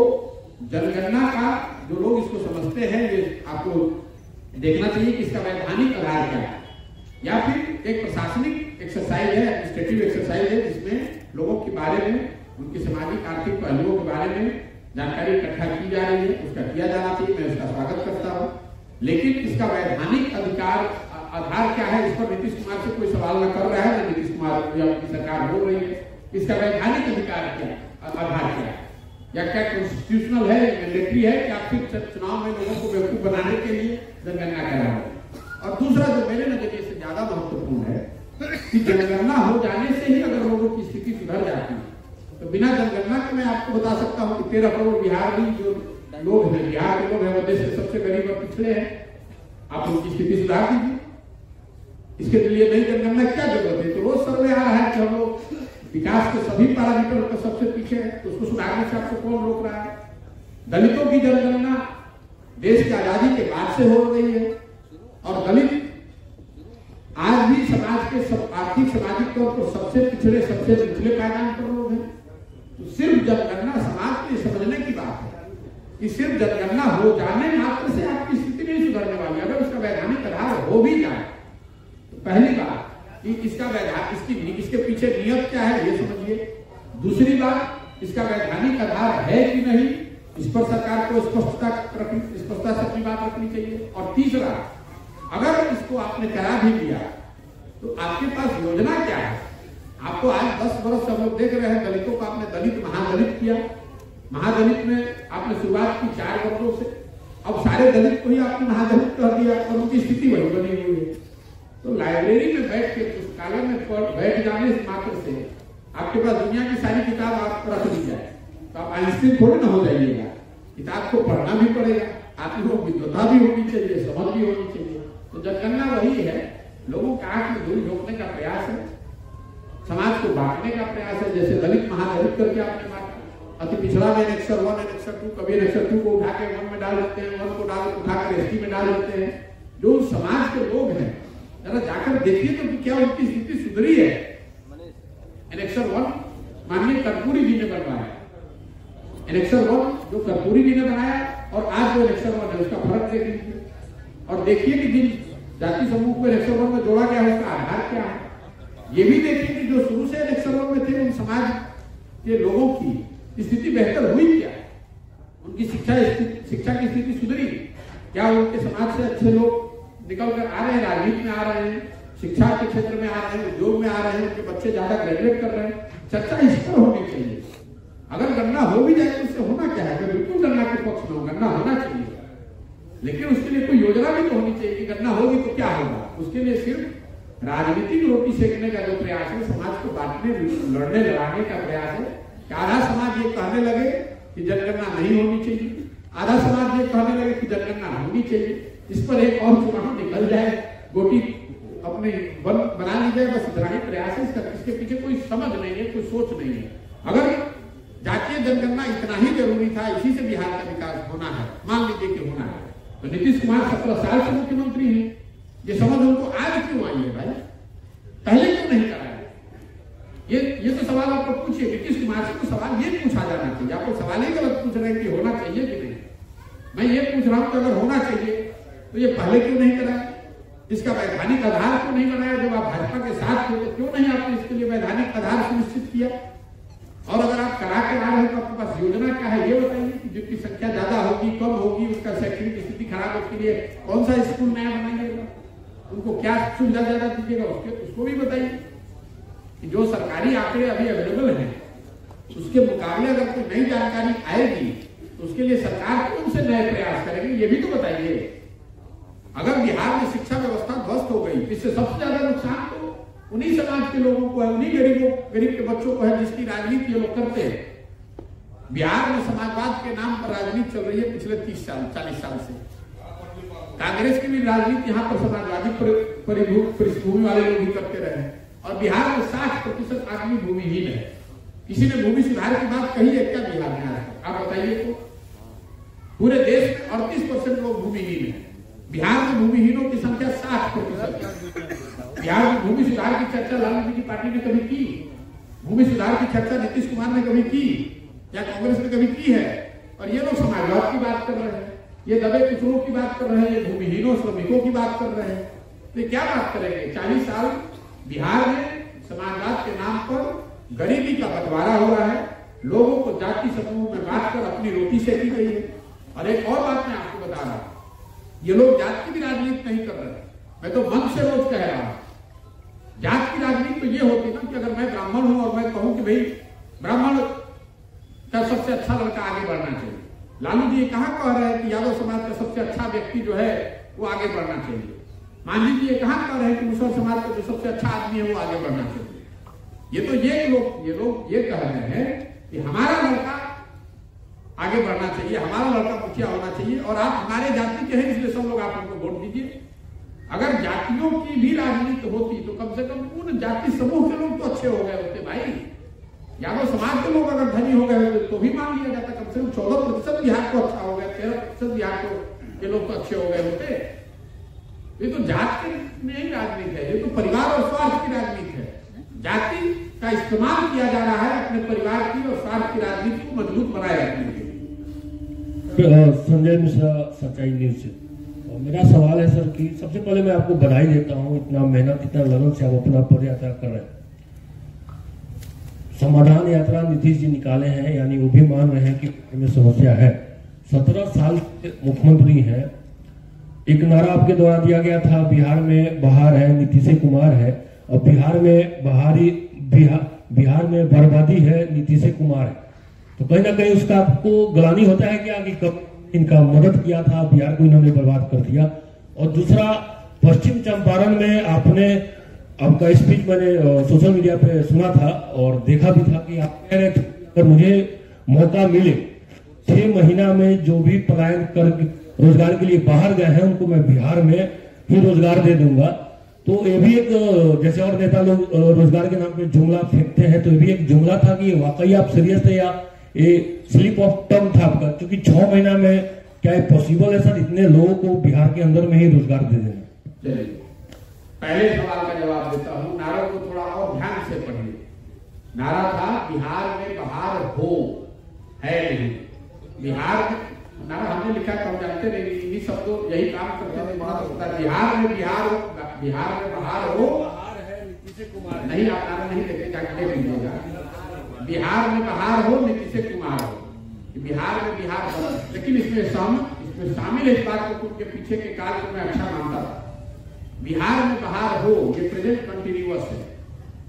जनगणना का जो लोग इसको समझते हैं, ये आपको देखना चाहिए कि इसका वैधानिक आधार क्या है, या फिर एक प्रशासनिक एक्सरसाइज है, एडमिनिस्ट्रेटिव एक्सरसाइज है, जिसमें लोगों के बारे में, उनके सामाजिक आर्थिक पहलुओं के बारे में जानकारी इकट्ठा की जा रही है, उसका किया जाना चाहिए। मैं उसका स्वागत करता हूँ, लेकिन इसका वैधानिक अधिकार आधार क्या है, इस पर नीतीश कुमार से कोई सवाल न कर रहा है, न नीतीश कुमार या उनकी सरकार बोल रही है। इसका वैधानिक अधिकार क्या है, आधार क्या है, या क्या कॉन्स्टिट्यूशनल है, मैंडेटरी है, क्या फिर चुनाव में लोगों को बेवकूफ बनाने के लिए जनगणना करा है। और दूसरा जो मेरे नजरिए से ज्यादा महत्वपूर्ण है कि जनगणना हो जाने से ही अगर लोगों की स्थिति सुधर जाती है, तो बिना जनगणना के मैं आपको बता सकता हूँ कि 13 करोड़ बिहार में जो लोग हैं, बिहार के लोग हैं, वो देश के सबसे गरीब और पिछड़े हैं। आप उनकी स्थिति सुधार दीजिए, इसके लिए नई जनगणना क्या जरूरत है। तो रोज सर्वे आ रहा है कि हम लोग विकास के सभी पैरामीटर पर सबसे पीछे है, तो उसको सुधारने से आपको कौन रोक रहा है। दलितों की जनगणना देश की आजादी के बाद से हो रही है, और दलित आज भी समाज के आर्थिक सामाजिक तौर पर सबसे पिछड़े, सबसे निचले पायदान पर लोग हैं। तो सिर्फ जनगणना समाज के समझने की बात है कि सिर्फ जनगणना हो जाने मात्र से आपकी स्थिति नहीं सुधरने वाली। अगर उसका वैधानिक आधार हो भी जाए, तो पहली बात कि इसका वैधानिक, इसके पीछे नियत क्या है ये समझिए। दूसरी बात, इसका वैधानिक आधार है कि नहीं, इस पर सरकार को स्पष्टता से अपनी बात रखनी चाहिए। और तीसरा, अगर इसको आपने करा भी दिया, तो आपके पास योजना क्या है। आपको आज 10 वर्ष से हम लोग देख रहे हैं, दलितों को आपने दलित महादलित किया। महादलित में आपने शुरुआत की 4 वर्षों से, अब सारे दलित को ही आपने महादलित कर दिया, और उनकी स्थिति वही बनी हुई है। तो लाइब्रेरी में बैठ के, पुस्तकालय में बैठ जाने मात्र से आपके पास दुनिया की सारी किताब आप रख दी जाए, तो आप आइंस्टीन थोड़ी ना हो जाइएगा। किताब को पढ़ना भी पड़ेगा, आप लोगों की विद्वता भी होनी चाहिए, समझ भी होनी चाहिए। तो जनगणना वही है, लोगों का आंख में धूल झोंकने का प्रयास है, समाज को बांटने का प्रयास है। जैसे दलित महादलित करके आपने बांटा, अति पिछड़ा में एनेक्सर 1, एनेक्सर 2, कभी एनेक्सर 2 को उठा के 1 में डाल देते हैं, 1 को उठाकर एसटी में डाल देते हैं। जो समाज के लोग हैं, जरा जाकर देखिए तो कि क्या उनकी स्थिति सुधरी है। एनेक्सर 1 माननीय कर्पूरी जी ने बनवाया, एनेक्सर 1 जो कर्पूरी जी ने बनाया और आज जो एनेक्सर 1 है, उसका फर्क देख लीजिए। और देखिए कि जिन जाति समूह को एनेक्सर 1 में जोड़ा गया है, उसका आधार क्या है। ये भी देखिए कि जो शुरू से एनेक्सर 1 में थे, उन समाज के लोगों की स्थिति बेहतर हुई क्या, उनकी शिक्षा की स्थिति सुधरी क्या, उनके समाज से अच्छे लोग निकल कर आ रहे हैं, राजनीति में आ रहे हैं, शिक्षा के क्षेत्र में आ रहे हैं, उद्योग में आ रहे हैं, उनके बच्चे ज्यादा ग्रेजुएट कर रहे हैं। चर्चा इस पर होनी चाहिए। अगर गणना हो भी जाए तो उससे होना क्या है, मैं बिल्कुल गणना के पक्ष में हूं, गणना होना चाहिए, लेकिन उसके लिए कोई योजना भी तो होनी चाहिए कि गणना होगी तो क्या होगा। उसके लिए सिर्फ राजनीतिक रोटी सेकने का जो प्रयास है, समाज को बांटने, लड़ने लड़ाने का प्रयास है कि आधा समाज ये कहने लगे कि जनगणना नहीं होनी चाहिए, आधा समाज ये कहने लगे कि जनगणना होनी चाहिए। इस पर एक और चुनाव निकल जाए, गोटी अपने बना ली जाए, बस इतना ही प्रयास है। इसके पीछे कोई समझ नहीं है, कोई सोच नहीं है। अगर जातीय जनगणना इतना ही जरूरी था, इसी से बिहार का विकास होना है, मान लीजिए कि होना है, तो नीतीश कुमार 17 साल से मुख्यमंत्री हैं। ये समझ उनको आज क्यों आई है भाई, पहले क्यों नहीं कराया। ये तो सवाल आपको पूछिए, नीतीश कुमार से तो सवाल ये पूछा जाना चाहिए। आपको सवाल ही गलत पूछ रहे हैं कि होना चाहिए कि नहीं। मैं ये पूछ रहा हूं कि अगर होना चाहिए तो ये पहले क्यों नहीं कराया, इसका वैधानिक आधार क्यों नहीं बनाया। जब आप भाजपा के साथ थे तो क्यों नहीं आपने इसके लिए वैधानिक आधार सुनिश्चित किया। और अगर आप करा के आ रहे हैं तो आपके पास योजना क्या है ये बताइए कि जिनकी संख्या ज्यादा होगी, कम होगी, उसका शैक्षणिक स्थिति खराब है, उसके लिए कौन सा स्कूल नया बनाइएगा, उनको क्या सुविधा ज्यादा दीजिएगा, उसको भी बताइए। कि जो सरकारी आंकड़े अभी अवेलेबल हैं उसके मुकाबले अगर कोई नई जानकारी आएगी तो उसके लिए सरकार कौन से नए प्रयास करेगी, ये भी तो बताइए। अगर बिहार में शिक्षा व्यवस्था ध्वस्त हो गई, इससे सबसे ज्यादा नुकसान तो उन्हीं समाज के लोगों को है, उन्हीं गरीब के बच्चों को है जिसकी राजनीति ये लोग करते हैं। बिहार में समाजवाद के नाम पर राजनीति चल रही है पिछले 30 साल 40 साल से। कांग्रेस की भी राजनीति यहाँ पर समाजवादी पृष्ठभूमि वाले लोग ही करते रहे और बिहार में 60% आदमी भूमिहीन है। किसी ने भूमि सुधार की बात कही है क्या बिहार में? आप बताइए तो। पूरे देश में 38% लोग भूमिहीन है। बिहार में भूमिहीनों की संख्या 60%। बिहार में भूमि सुधार की चर्चा लालू जी की पार्टी ने कभी की? भूमि सुधार की चर्चा नीतीश कुमार ने कभी की या कांग्रेस ने कभी की है? और ये लोग समाजवाद की बात कर रहे हैं, ये दबे कुचलों की बात कर रहे हैं, ये भूमिहीनों श्रमिकों की बात कर रहे हैं। तो क्या बात करेंगे? 40 साल बिहार में समाजवाद के नाम पर गरीबी का बंटवारा हुआ है, लोगों को जाति समूह में बांटकर अपनी रोटी सेकी गई है। और एक और बात मैं आपको बता रहा हूं, ये लोग जात की भी राजनीति नहीं कर रहे, मैं तो मन से रोज कह रहा हूं। जात की राजनीति तो ये होती ना कि अगर मैं ब्राह्मण हूं और मैं कहूं कि भाई ब्राह्मण का सबसे अच्छा लड़का आगे बढ़ना चाहिए, लालू जी कहां कह रहे हैं कि यादव समाज का सबसे अच्छा व्यक्ति जो है वो आगे बढ़ना चाहिए? मांझी जी कहां कह रहे हैं कि मुसलमान समाज का जो सबसे अच्छा आदमी है वो आगे बढ़ना चाहिए? ये तो ये लोग ये कह रहे हैं कि हमारा लड़का आगे बढ़ना चाहिए, हमारा लड़का मुखिया होना चाहिए और आप हमारे जाति के हैं इसलिए सब लोग आप हमको वोट दीजिए। अगर जातियों की भी राजनीति होती तो कम से कम उन जाति समूह के लोग तो अच्छे हो गए होते भाई। यादव समाज के लोग अगर धनी हो गए होते तो भी मान लिया जाता, कम से कम 14% बिहार को अच्छा हो गया, 13% बिहार के लोग तो अच्छे हो गए होते। ये तो जात की नहीं राजनीति है, ये तो परिवार और स्वार्थ की राजनीति है। जाति का इस्तेमाल किया जा रहा है अपने परिवार की और स्वार्थ की राजनीति को मजबूत बनाए रखने के लिए। संजय मिश्रा, सच्चाई न्यूज से। मेरा सवाल है सर कि सबसे पहले मैं आपको बधाई देता हूं, इतना मेहनत इतना लगन से आप अपना पद यात्रा कर रहे हैं। समाधान यात्रा नीतीश जी निकाले हैं, यानी वो भी मान रहे हैं कि में समस्या है। 17 साल के मुख्यमंत्री हैं, एक नारा आपके द्वारा दिया गया था बिहार में बहार है नीतीश कुमार है, और बिहार में बर्बादी है नीतीश कुमार है। तो कहीं ना कहीं उसका आपको ग्लानि होता है क्या कि कब इनका मदद किया था, बिहार को इन्होंने बर्बाद कर दिया? और दूसरा, पश्चिम चंपारण में आपका स्पीच मैंने सोशल मीडिया पे सुना था और देखा भी था कि आप कह रहे थे अगर मुझे मौका मिले 6 महीना में जो भी पलायन कर रोजगार के लिए बाहर गए हैं उनको मैं बिहार में ही रोजगार दे दूंगा। तो ये भी एक, जैसे और नेता लोग रोजगार के नाम पे जुमला फेंकते हैं, तो ये भी एक जुमला था कि वाकई आप सीरियस थे या ये स्लिप ऑफ टंग था आपका? क्योंकि 6 महीना में क्या ये पॉसिबल है सर इतने लोगों को बिहार के अंदर में ही रोजगार दे देना? चलिए पहले सवाल का जवाब देता हूं, नारा को थोड़ा और ध्यान से पढ़िए। नारा था बिहार में बहार हो, है नहीं। बिहार में नारा हमने लिखा है, हम जानते नहीं, इन्हीं शब्दों यही काम करते थे। बिहार में बहार हो नहीं, आप नारा नहीं देते, जाके देख लीजिएगा। बिहार में बहार हो नीतीश कुमार हो, बिहार में बिहार हो। लेकिन इसमें शामिल इस बात को उनके पीछे के काल को मैं अच्छा मानता था। बिहार में बहार हो ये प्रेजेंट कंटिन्यूअस है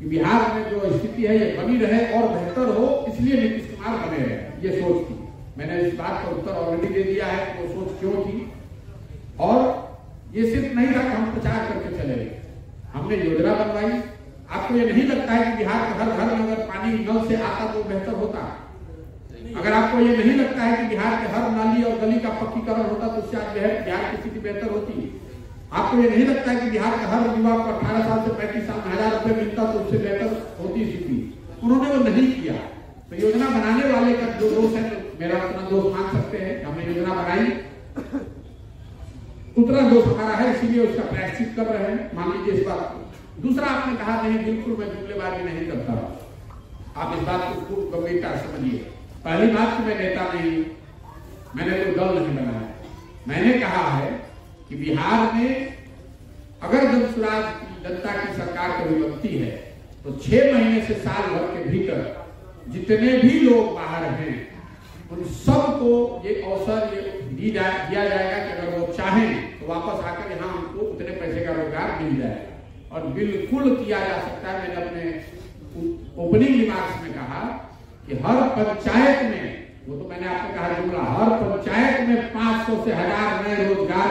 कि बिहार में जो स्थिति है ये बनी रहे और बेहतर हो, इसलिए नीतीश कुमार बने रहे, ये सोच थी। मैंने इस बात का उत्तर ऑलरेडी दे दिया है कि वो सोच क्यों थी। और ये सिर्फ नहीं था कि हम प्रचार करके चले गए, हमने योजना बनवाई। आपको ये नहीं लगता है कि बिहार के हर घर में अगर पानी नल से आता तो बेहतर होता? अगर आपको ये नहीं लगता है कि बिहार के हर नाली और गली का पक्कीकरण होता तो उससे बिहार की स्थिति बेहतर होती? आपको ये नहीं लगता है कि बिहार के हर युवा को 18 साल से 35 साल में 1000 रुपए मिलता तो उससे बेहतर होती स्थिति? उन्होंने वो नहीं किया। तो योजना बनाने वाले का जो दोष है, मेरा उतना दोष मान सकते हैं। हमने योजना बनाई, उतना दोष हमारा है, इसीलिए उसका प्रायश्चित कर रहे हैं, मान लीजिए इस बात को। दूसरा, आपने कहा नहीं, बिल्कुल मैं जुमलेबाजी नहीं करता। आप इस बात को खूब गंभीरता समझिए। पहली बात कि मैं नेता नहीं, मैंने कोई दल नहीं बनाया। मैंने कहा है कि बिहार में अगर जनसुराज जनता की सरकार कभी बनती है तो 6 महीने से साल भर के भीतर जितने भी लोग बाहर हैं उन सबको ये अवसर दिया जाएगा कि अगर वो चाहें तो वापस आकर यहाँ उनको उतने पैसे का रोजगार मिल जाएगा। और बिल्कुल किया जा सकता है। मैंने अपने ओपनिंग रिमार्क्स में कहा कि हर पंचायत में, वो तो मैंने आपको कहा जुमला, हर पंचायत में 500 से 1000 नए रोजगार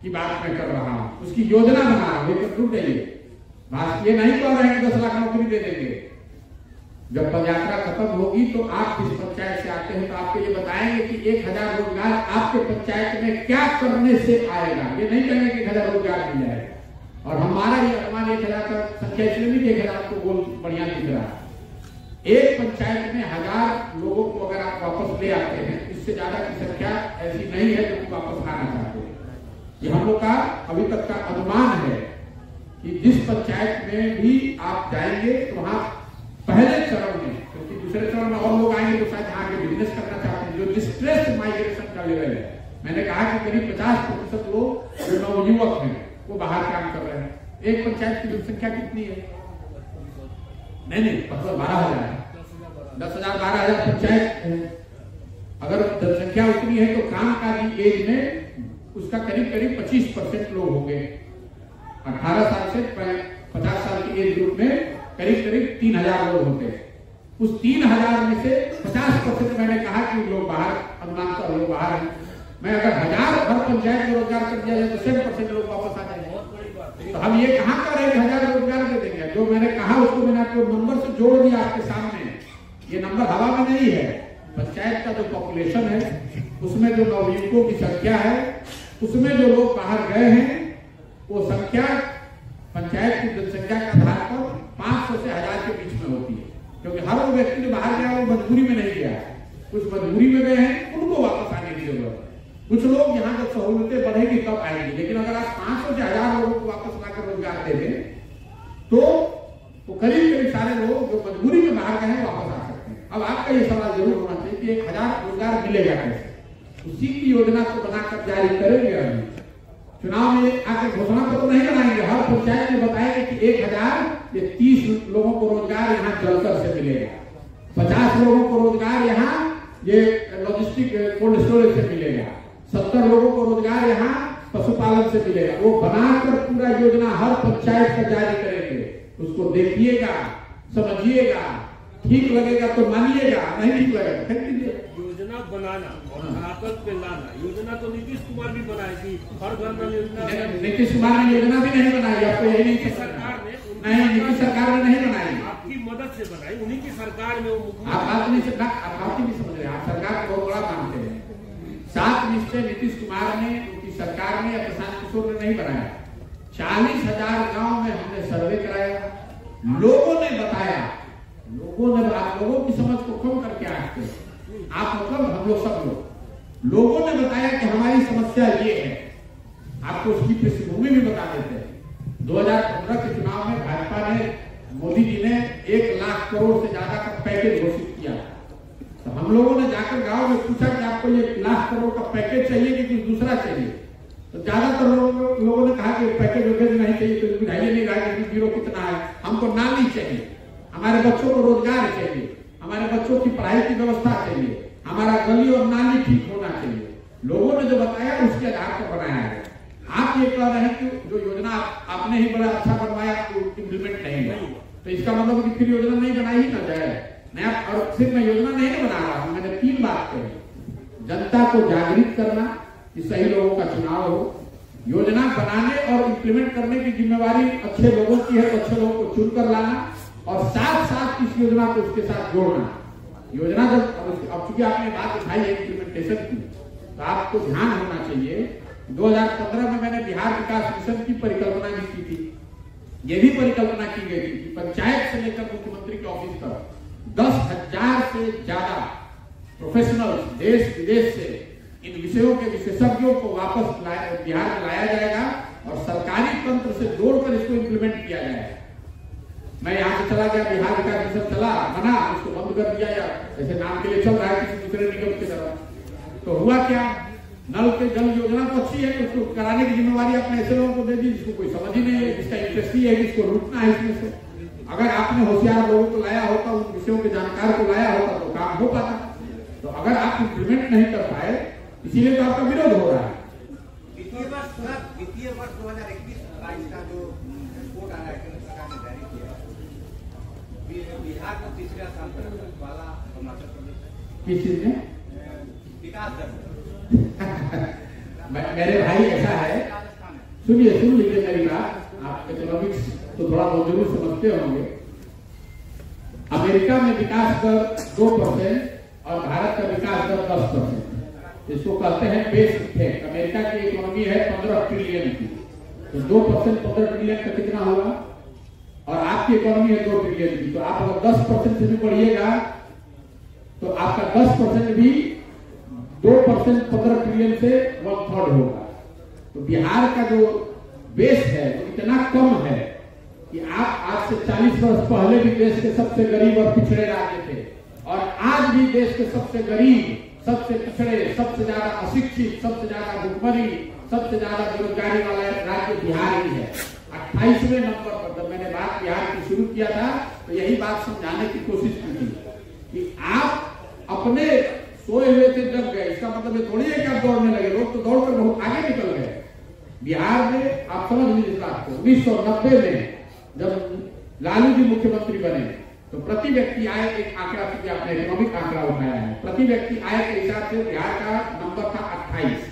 की बात मैं कर रहा हूं, उसकी योजना बना रहा हूं। रुक जाइए, बात ये नहीं कह रहे हैं कि 10 लाख नौकरी दे देंगे। जब पदयात्रा खत्म होगी तो आप जिस पंचायत से आते हैं तो आपको ये बताएंगे कि 1000 रोजगार आपके पंचायत में क्या करने से आएगा। ये नहीं कहेंगे कि 1000 रोजगार मिल जाएगा। और हमारा ये अनुमान 1000 का संख्या इसलिए नहीं 1000 आपको गोल बढ़िया दिख रहा है। एक पंचायत में 1000 लोगों को अगर आप वापस ले आते हैं, इससे ज्यादा की संख्या ऐसी नहीं है जो वापस आना चाहते हैं। ये हम लोग का अभी तक का अनुमान है कि जिस पंचायत में भी आप जाएंगे तो वहां पहले चरण में, क्योंकि दूसरे चरण में और लोग आएंगे तो शायद यहाँ के बिजनेस करना चाहते हैं, जो डिस्ट्रेस माइग्रेशन का लेवल है, मैंने कहा कि करीब 50% लोग जो नवयुवक हैं वो बाहर काम कर रहे हैं। एक पंचायत की जनसंख्या कितनी है? नहीं 12,000 है, 10,000 12,000 पंचायत है। अगर जनसंख्या उतनी है तो काम काजी एज में उसका करीब 25% लोग होंगे। 18 साल से 50 साल की एज ग्रुप में करीब 3,000 लोग होते हैं। उस 3,000 में से 50% मैंने कहा कि लोग बाहर, अनुमानतः लोग बाहर हैं। मैं अगर 1000 हर पंचायत में रोजगार कर दिया जाए तो 7% लोग वापस आ जाएंगे। तो हम ये कहां कर रहे हैं 1000 रोजगार दे देंगे? जो मैंने कहा उसको मैंने आपको नंबर से जोड़ दिया आपके सामने। ये नंबर हवा में नहीं है। पंचायत का जो पॉपुलेशन है उसमें जो नवयुवकों की संख्या है, उसमें जो लोग बाहर गए हैं, वो संख्या पंचायत की जनसंख्या के आधार पर 500 से 1000 के बीच में होती है। क्योंकि हर वो व्यक्ति जो बाहर गया वो मजबूरी में नहीं गया है, कुछ मजबूरी में गए हैं, उनको वापस आने की जरूरत है। कुछ लोग यहाँ जब सहूलतें बढ़ेगी तब आएंगे, लेकिन अगर आप 500 से 1000 लोगों को वापस लाकर रोजगार दे दें तो वो करीब सारे लोग जो मजबूरी में बाहर गए हैं वापस आ सकते हैं। अब आपका ये सवाल जरूर होना चाहिए कि 1000 रोजगार मिलेगा कैसे? उसी की योजना को बनाकर जारी करेंगे। अभी चुनाव में आकर घोषणा पत्र नहीं बनाएंगे, हर पंचायत में बताएंगे कि 1030 लोगों को रोजगार यहाँ जलकर से मिलेगा, 50 लोगों को रोजगार यहाँ ये लॉजिस्टिक कोल्ड स्टोरेज से मिलेगा, 70 लोगों को रोजगार यहाँ पशुपालन से मिलेगा। वो बनाकर पूरा योजना हर पंचायत का जारी करेंगे। उसको देखिएगा, समझिएगा, ठीक लगेगा तो मानिएगा, नहीं ठीक लगेगा फेंक दीजिए। योजना बनाना और धरातल पे लाना, योजना तो नीतीश कुमार भी बनाई थी, हर घर में योजना। नीतीश कुमार ने योजना भी नहीं बनाई, आपको यही नहीं सरकार ने नहीं, नीतीश सरकार ने नहीं बनाई, आपकी मदद से बनाई, उन्हीं की सरकार में वो आप बात नहीं समझ रहे। आप सरकार को बहुत बड़ा मानते हैं। 7 निश्चय नीतीश कुमार ने, उनकी सरकार ने या प्रशांत किशोर ने नहीं बनाया। 40,000 गांव में हमने सर्वे कराया, लोगों ने बताया, लोगों ने, आप लोगों की समझ को कम करके आते हैं, आप मतलब हम लोग सब लोगों ने बताया कि हमारी समस्या ये है। आपको उसकी पृष्ठभूमि भी बता देते हैं। 2015 के चुनाव में भाजपा ने, मोदी जी ने 1 लाख करोड़ से ज्यादा का पैकेज घोषित किया। तो हम लोगों ने जाकर गांव में पूछा कि आपको ये 1 लाख करोड़ का पैकेज चाहिए कि कुछ दूसरा चाहिए? तो ज्यादातर लोगों ने कहा कि पैकेज वैकेज नहीं चाहिए, तो बुझाइए नहीं रहा कि जीरो कितना है, हमको नाली चाहिए, हमारे बच्चों को रोजगार चाहिए, हमारे बच्चों की पढ़ाई की व्यवस्था चाहिए, हमारा गली और नाली ठीक होना चाहिए। लोगों ने जो बताया उसके आधार पर बनाया है। आप ये कह रहे हैं कि जो योजना आपने ही बड़ा अच्छा बनवाया इम्प्लीमेंट नहीं है, तो इसका मतलब कि फिर योजना नहीं बनाई ही ना जाए। नया और सिर्फ मैं योजना नहीं बना रहा हूं, मैंने 3 बात कही। जनता को जागृत करना कि सही लोगों का चुनाव हो, योजना बनाने और इम्प्लीमेंट करने की जिम्मेवारी अच्छे लोगों की है, तो अच्छे लोगों को चुनकर लाना और साथ साथ इस योजना को उसके साथ जोड़ना। योजना जब अब चूंकि आपने बात उठाई है इम्प्लीमेंटेशन की, तो आपको ध्यान होना चाहिए। 2015 में मैंने बिहार विकास मिशन की परिकल्पना भी की थी। यह भी परिकल्पना की गई थी कि पंचायत से लेकर मुख्यमंत्री के ऑफिस तक 10,000 से ज्यादा प्रोफेशनल्स देश विदेश से इन विषयों के विशेषज्ञों को वापस बिहार में लाया जाएगा और सरकारी तंत्र से जोड़कर इसको इम्प्लीमेंट किया जाएगा। मैं यहाँ से चला गया, बिहार विकास मिशन चला, बना, उसको बंद कर दिया, या जैसे नाम के लिए चल रहा है किसी दूसरे निगम की तरफ। तो हुआ क्या? नल के जल योजना तो अच्छी है, उसको कराने की जिम्मेवारी आपने ऐसे लोगों को दे दी जिसको कोई समझ ही नहीं है, जिसका इंटरेस्ट ही है, जिसको लूटना है इसमें से। अगर आपने होशियार लोगों को लाया होता, उन विषयों के जानकार को लाया होता तो काम हो पाता। तो अगर आप इम्प्लीमेंट नहीं कर पाए, इसीलिए तो आपका विरोध हो रहा है। वित्तीय वर्ष 2021-22 का जो रिपोर्ट आ रहा है सरकार ने जारी किया, बिहार को तीसरा स्थान पर वाला हिमाचल प्रदेश किस चीज में विकास दर मेरे भाई ऐसा है, सुनिए, सुन लीजिए मेरी बात। आप इकोनॉमिक्स तो थोड़ा बहुत जरूर समझते होंगे। अमेरिका में विकास दर 2% और भारत का विकास दर 10%। इसको कहते हैं बेस इफेक्ट। अमेरिका की इकोनॉमी है 15 ट्रिलियन की, तो 2% 15 ट्रिलियन का कितना होगा? और आपकी इकोनॉमी है 2 ट्रिलियन की, तो आप अगर 10% से भी बढ़िएगा तो आपका 10% भी 2% 15 ट्रिलियन से 1/3 होगा। तो बिहार का जो बेस है वो इतना कम है कि आप आज से 40 वर्ष पहले भी देश के सबसे गरीब और पिछड़े राज्य थे, और आज भी देश के सबसे गरीब, सबसे पिछड़े, सबसे ज्यादा अशिक्षित, सबसे ज्यादा भुखमरी, सबसे ज्यादा बेरोजगारी वाला राज्य बिहार ही है। 28वें नंबर पर जब मैंने बात बिहार की शुरू किया था तो यही बात समझाने की कोशिश की थी कि आप अपने सोए हुए थे जग गए, इसका मतलब ये थोड़ी है कि आप दौड़ने लगे, लोग तो दौड़कर बहुत आगे निकल गए। बिहार में आप समझ लीजिए इस बात को, 1990 में जब लालू जी मुख्यमंत्री बने तो प्रति व्यक्ति आय एक आंकड़ा, क्योंकि आपने इकोनॉमिक आंकड़ा उठाया है, प्रति व्यक्ति आय के हिसाब से बिहार का नंबर था 28,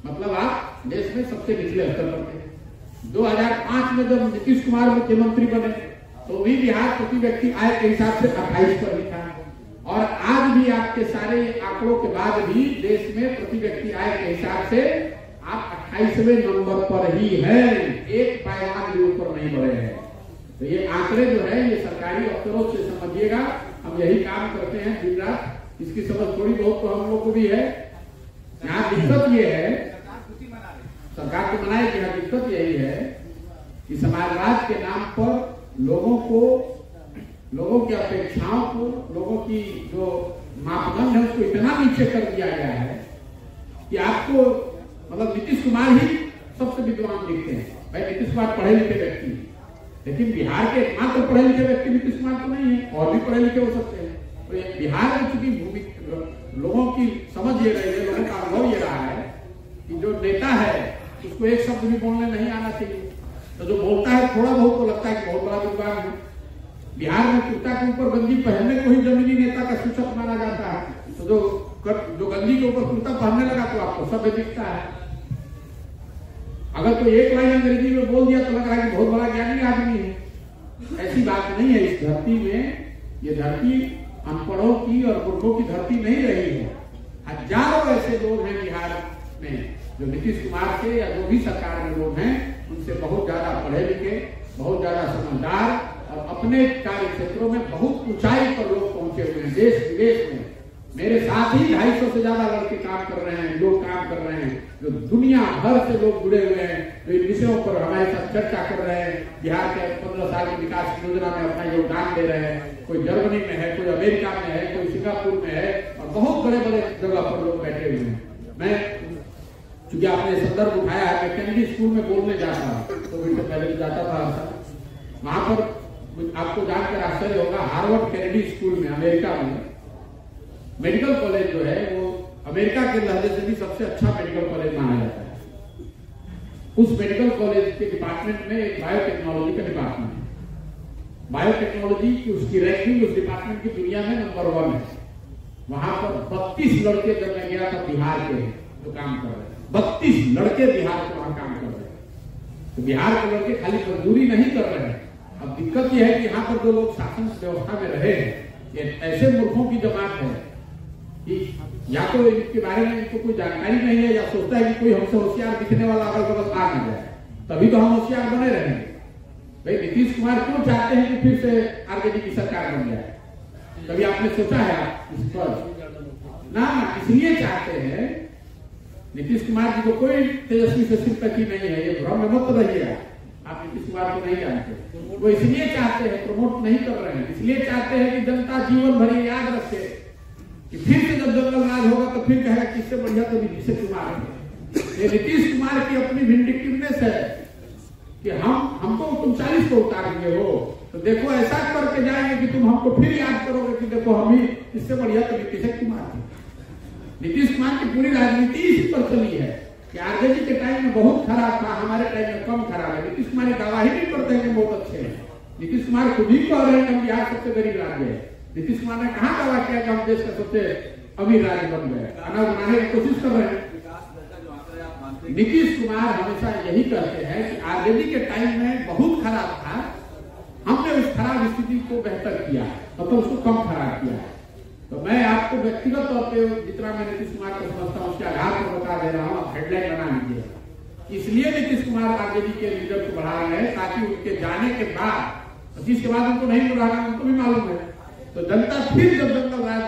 मतलब आप देश में सबसे निचले स्तर पर थे। 2005 में जब नीतीश कुमार मुख्यमंत्री बने तो भी बिहार प्रति व्यक्ति आय के हिसाब से 28 पर ही था, और आज भी आपके सारे आंकड़ों के बाद भी देश में प्रति व्यक्ति आय के हिसाब से आप 28वें नंबर पर ही है, एक पायदान भी ऊपर नहीं बढ़े हैं। तो ये आंकड़े जो है ये सरकारी अफसरों से समझिएगा, हम यही काम करते हैं दिन रात, इसकी समझ थोड़ी बहुत तो हम लोग को भी है। यहाँ दिक्कत ये है, सरकार को मनाए कि यहाँ दिक्कत यही है कि समाजवाद के नाम पर लोगों की अपेक्षाओं को, लोगों की जो मापदंड है उसको इतना नीचे कर दिया गया है कि आपको मतलब नीतीश कुमार ही सबसे विद्वान दिखते हैं। भाई नीतीश कुमार पढ़े लिखे व्यक्ति, लेकिन बिहार के एकमात्र पढ़े लिखे व्यक्ति नीतीश कुमार तो नहीं है, और भी पढ़े लिखे हो सकते हैं। तो बिहार में चूंकि लोगों की समझ ये रही है, लोगों का अनुभव ये रहा है कि जो नेता है उसको एक शब्द भी बोलने नहीं आना चाहिए, तो जो बोलता है थोड़ा बहुत तो लगता है कि बहुत बड़ा विद्वान है। बिहार में कुर्ता के ऊपर गंजी पहनने को ही जमीनी नेता का सूचक माना जाता है, तो जो गंजी के ऊपर कुर्ता पहनने लगा तो आपको सभ्य दिखता है। अगर कोई एक लाइन अंग्रेजी में बोल दिया तो लग रहा है कि बहुत बड़ा ज्ञानी आदमी है। ऐसी बात नहीं है। इस धरती में, ये धरती अनपढ़ों की और मूर्खों की धरती नहीं रही है। हजारों ऐसे लोग हैं बिहार में जो नीतीश कुमार से या जो भी सरकार में लोग हैं उनसे बहुत ज्यादा पढ़े लिखे, बहुत ज्यादा समझदार, और अपने कार्य क्षेत्रों में बहुत ऊंचाई पर लोग पहुंचे हुए हैं। देश विदेश में मेरे साथ ही 250 से ज्यादा लड़के काम कर रहे हैं, लोग काम कर रहे हैं, जो दुनिया भर से लोग जुड़े हुए हैं, जो इन विषयों पर हमारे साथ चर्चा कर रहे हैं। बिहार के 15 साल की विकास योजना में अपना योगदान दे रहे हैं। कोई जर्मनी में है, कोई अमेरिका में है, कोई सिंगापुर में है, और बहुत बड़े बड़े जगह पर लोग बैठे हुए हैं। मैं चूंकि आपने संदर्भ उठाया है, मैं कैनेडी स्कूल में बोलने जाता हूँ, कोविड से पहले जाता था, वहां पर आपको जानकर आश्चर्य होगा, हार्वर्ड कैनेडी स्कूल में अमेरिका में मेडिकल कॉलेज जो है वो अमेरिका के लहजे से भी सबसे अच्छा मेडिकल कॉलेज माना जाता है। उस मेडिकल कॉलेज के डिपार्टमेंट में एक बायोटेक्नोलॉजी का डिपार्टमेंट है। बायोटेक्नोलॉजी की उसकी रैंकिंग उस डिपार्टमेंट की दुनिया में नंबर 1 है। वहां पर 32 लड़के जब मैं गया था बिहार के तो काम कर रहे हैं, 32 लड़के बिहार के वहां काम कर रहे हैं। तो बिहार के लड़के खाली मजदूरी नहीं कर रहे हैं। अब दिक्कत यह है कि यहाँ पर जो लोग शासन व्यवस्था में रहे हैं, ये ऐसे मूर्खों की जमात है कि या तो इसके बारे में इनको कोई जानकारी नहीं है, या सोचता है कि कोई हमसे होशियार दिखने वाला अगल बगल आ न जाए, तभी तो हम होशियार बने रहेंगे। भाई नीतीश कुमार क्यों चाहते हैं कि फिर से आरजेडी की सरकार बन जाए? कभी आपने सोचा है आप इस पर? ना, इसलिए चाहते हैं। नीतीश कुमार जी को कोई तेजस्वी से सिंपैथी नहीं है, ये भ्रम में मत रहिएगा। आप नीतीश कुमार को नहीं जानते। वो इसलिए चाहते हैं, प्रमोट नहीं कर रहे हैं, इसलिए चाहते हैं कि जनता जीवन भर ये याद रखे कि फिर से जब जंगल राज होगा तो फिर कहेगा किससे बढ़िया तो नीतीश कुमार है। ये नीतीश कुमार की अपनी विंडिक्टिवनेस है कि हमको तुम 40 को उतार दिए हो, तो देखो ऐसा करके जाएंगे कि तुम हमको फिर याद करोगे कि देखो हम ही इससे बढ़िया तो नीतीश कुमार है। नीतीश कुमार की पूरी राजनीति इसी पर चली है कि आरजेडी के टाइम में बहुत खराब था, हमारे टाइम में कम खराब है। नीतीश कुमार गवाही नहीं करते हैं कि बहुत अच्छे हैं। नीतीश कुमार खुद ही कह रहे हैं कि हम बिहार सबसे गरीब राज्य है। नीतीश कुमार ने कहा दावा किया कि हम देश का सबसे अमीर राज्य बन गए, खाना बनाने की कोशिश कर रहे हैं। नीतीश कुमार हमेशा यही कहते हैं कि आरजेडी के टाइम में बहुत खराब था, हमने उस खराब स्थिति को बेहतर किया, मतलब उसको कम खराब किया है। तो मैं आपको व्यक्तिगत तौर पर जितना मैं नीतीश कुमार को समझता हूँ उसके आधार पर बता दे रहा हूँ, आप हेडलाइन बना लीजिए। इसलिए नीतीश कुमार आरजेडी के लीडर को बढ़ा रहे हैं ताकि उनके जाने के बाद, जिसके बाद उनको नहीं बढ़ाना उनको भी मालूम है, तो जनता फिर जब जंगल राज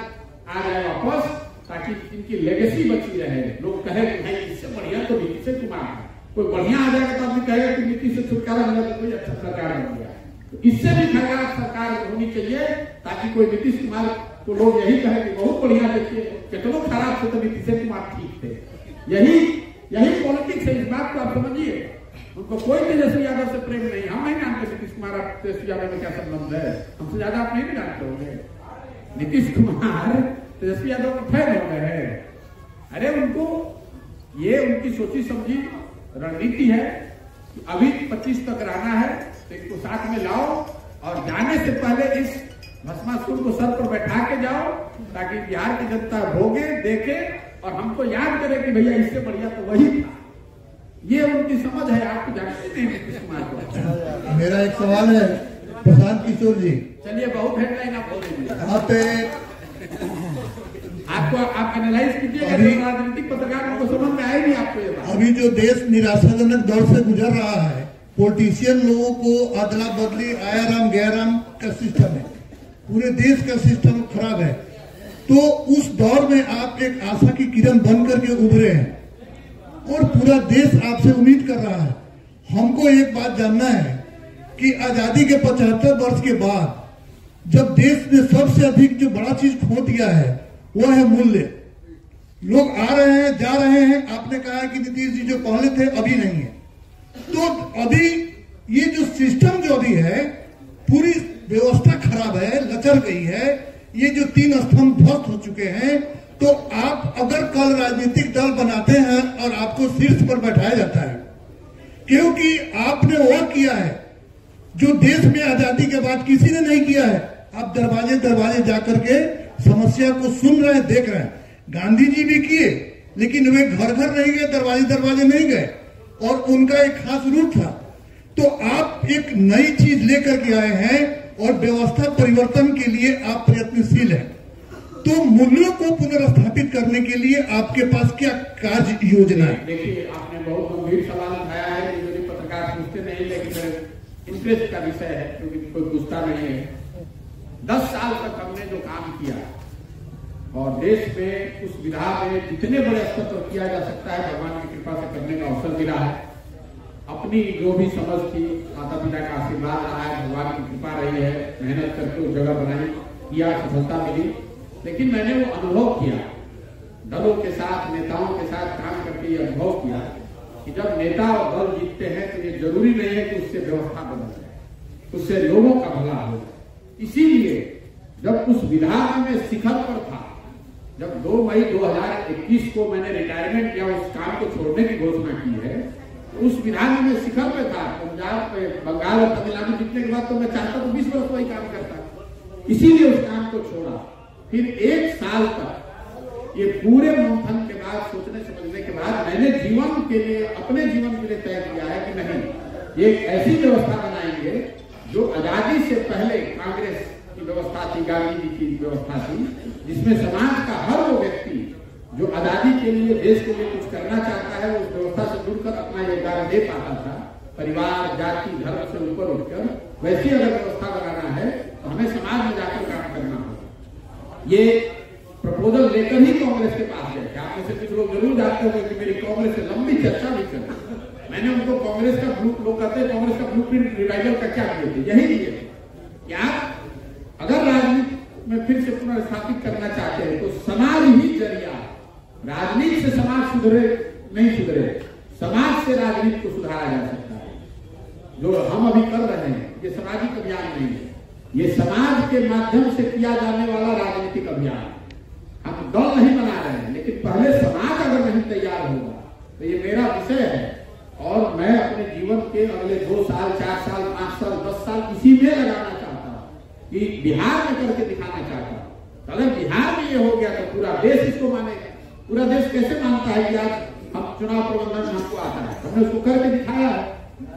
आ जाए वापस, ताकि इनकी लेगेसी बची रहे, लोग कहे कि भाई इससे बढ़िया तो नीतीश कुमार है। कोई बढ़िया आ जाएगा तो आदमी कहेगा कि नीतीश से छुटकारा मिला तो कोई अच्छा सरकार बन गया। तो इससे भी खराब सरकार होनी चाहिए ताकि कोई नीतीश कुमार को लोग यही कहे कि बहुत बढ़िया, देखिए कितनों खराब थे तो नीतीश कुमार ठीक थे। यही पॉलिटिक्स है, इस बात को आप समझिए। उनको कोई तेजस्वी यादव से प्रेम नहीं। हम नहीं जानते नीतीश कुमार और तेजस्वी यादव में क्या संबंध है, हमसे ज्यादा आप नहीं जानते होंगे। नीतीश कुमार तेजस्वी यादव के फैन हो गए हैं। अरे उनको ये उनकी सोची समझी रणनीति है कि अभी 25 तक रहना है तो इनको साथ में लाओ और जाने से पहले इस भस्मासुर को सर पर बैठा के जाओ ताकि बिहार की जनता भोगे, देखे और हमको याद करे कि भैया इससे बढ़िया तो वही था। ये उनकी समझ है। आपको जानते नहीं नीतीश कुमार को। मेरा एक सवाल है प्रशांत किशोर जी। चलिए, बहुत हेडलाइन आप बोलेंगे। आप एनालाइज कीजिएगा, राजनीतिक पत्रकार को समझ में आएगी आपको ये बात। अभी जो देश निराशाजनक दौर से गुजर रहा है, पॉलिटिशियन लोगों को अदला बदली, आया राम गया राम का सिस्टम है, पूरे देश का सिस्टम खराब है। तो उस दौर में आप एक आशा की किरण बन करके उभरे हैं और पूरा देश आपसे उम्मीद कर रहा है। हमको एक बात जानना है कि आजादी के 75 वर्ष के बाद जब देश ने सबसे अधिक जो बड़ा चीज खो दिया है वो है मूल्य। लोग आ रहे हैं, जा रहे हैं। आपने कहा कि नीतीश जी जो पहले थे अभी नहीं है, तो अभी ये जो सिस्टम जो अभी है, पूरी व्यवस्था खराब है, लचर गई है। ये जो 3 स्तंभ ध्वस्त हो चुके हैं, तो आप अगर कल राजनीतिक दल बनाते हैं और आपको शीर्ष पर बैठाया जाता है क्योंकि आपने वो किया है जो देश में आजादी के बाद किसी ने नहीं किया है। आप दरवाजे दरवाजे जाकर के समस्या को सुन रहे हैं, देख रहे हैं। गांधी जी भी किए, लेकिन वे घर घर नहीं गए, दरवाजे दरवाजे नहीं गए और उनका एक खास रूट था। तो आप एक नई चीज लेकर के आए हैं और व्यवस्था परिवर्तन के लिए आप प्रयत्नशील हैं। तो मूल्यों को पुनर्स्थापित करने के लिए आपके पास क्या कार्य योजना है? देखिए, आपने बहुत गंभीर सवाल उठाया है कि मेरे पत्रकार पूछते नहीं, लेकिन इंटरेस्ट का विषय है क्योंकि कोई पूछता नहीं है। 10 साल तक हमने जो काम किया और देश में उस विधा में जितने बड़े स्तर पर किया जा सकता है भगवान की कृपा से करने का अवसर मिला है। अपनी जो भी समझ थी, माता पिता का आशीर्वाद रहा है, भगवान की कृपा रही है, मेहनत करके उस जगह बनाई, किया, सफलता मिली। लेकिन मैंने वो अनुभव किया, दलों के साथ, नेताओं के साथ काम करके ये अनुभव किया कि जब नेता और दल जीतते हैं तो ये जरूरी नहीं है कि उससे व्यवस्था बदल जाए, उससे लोगों का भला हो। इसीलिए जब उस विधान में शिखर पर था, जब 2 मई 2021 को मैंने रिटायरमेंट किया, उस काम को छोड़ने की घोषणा की है, तो उस विधान में शिखर पे था। पंजाब, बंगाल और तमिलनाडु जीतने के बाद तो मैं चाहता तो 20 वर्ष वही काम करता, इसीलिए उस काम को छोड़ा। फिर 1 साल तक ये पूरे मंथन के बाद, सोचने समझने के बाद मैंने जीवन के लिए, अपने जीवन के लिए तय किया है कि नहीं, एक ऐसी व्यवस्था बनाएंगे जो आजादी से पहले कांग्रेस की व्यवस्था थी, गांधी जी की व्यवस्था थी, जिसमें समाज का हर वो व्यक्ति जो आजादी के लिए, देश के लिए कुछ करना चाहता है, उस व्यवस्था से जुड़कर अपना योगदान दे पाता था, परिवार, जाति, धर्म से ऊपर उठकर। वैसी अगर व्यवस्था बनाना है तो हमें समाज में जाकर काम करना होगा। ये प्रपोजल लेकर ही कांग्रेस के पास गए। आप में से कुछ लोग जरूर जानते होंगे कि मेरी कांग्रेस से लंबी चर्चा भी चली। मैंने उनको कांग्रेस का ब्लू, लोग कहते हैं कांग्रेस का ब्लूप्रिंट रिवाइवल का क्या किए थे, यही दिए कि आप अगर राजनीति में फिर से पुनर्स्थापित करना चाहते हैं तो समाज ही जरिया। राजनीति से समाज सुधरे नहीं सुधरे, समाज से राजनीति को सुधारा जा सकता है। जो हम अभी कर रहे हैं ये सामाजिक अभियान नहीं है, ये समाज के माध्यम से किया जाने वाला राजनीतिक अभियान। हम दल नहीं बना रहे हैं, लेकिन पहले समाज अगर नहीं तैयार होगा तो ये मेरा विषय है और मैं अपने जीवन के अगले 2 साल, 4 साल, 5 साल, 10 साल इसी में लगाना चाहता हूं कि बिहार में करके दिखाना चाहता हूं। अगर बिहार में ये हो गया तो पूरा देश इसको मानेगा। पूरा देश कैसे मानता है कि आज हम चुनाव प्रबंधन हमको आता है, हमने उसको करके दिखाया है।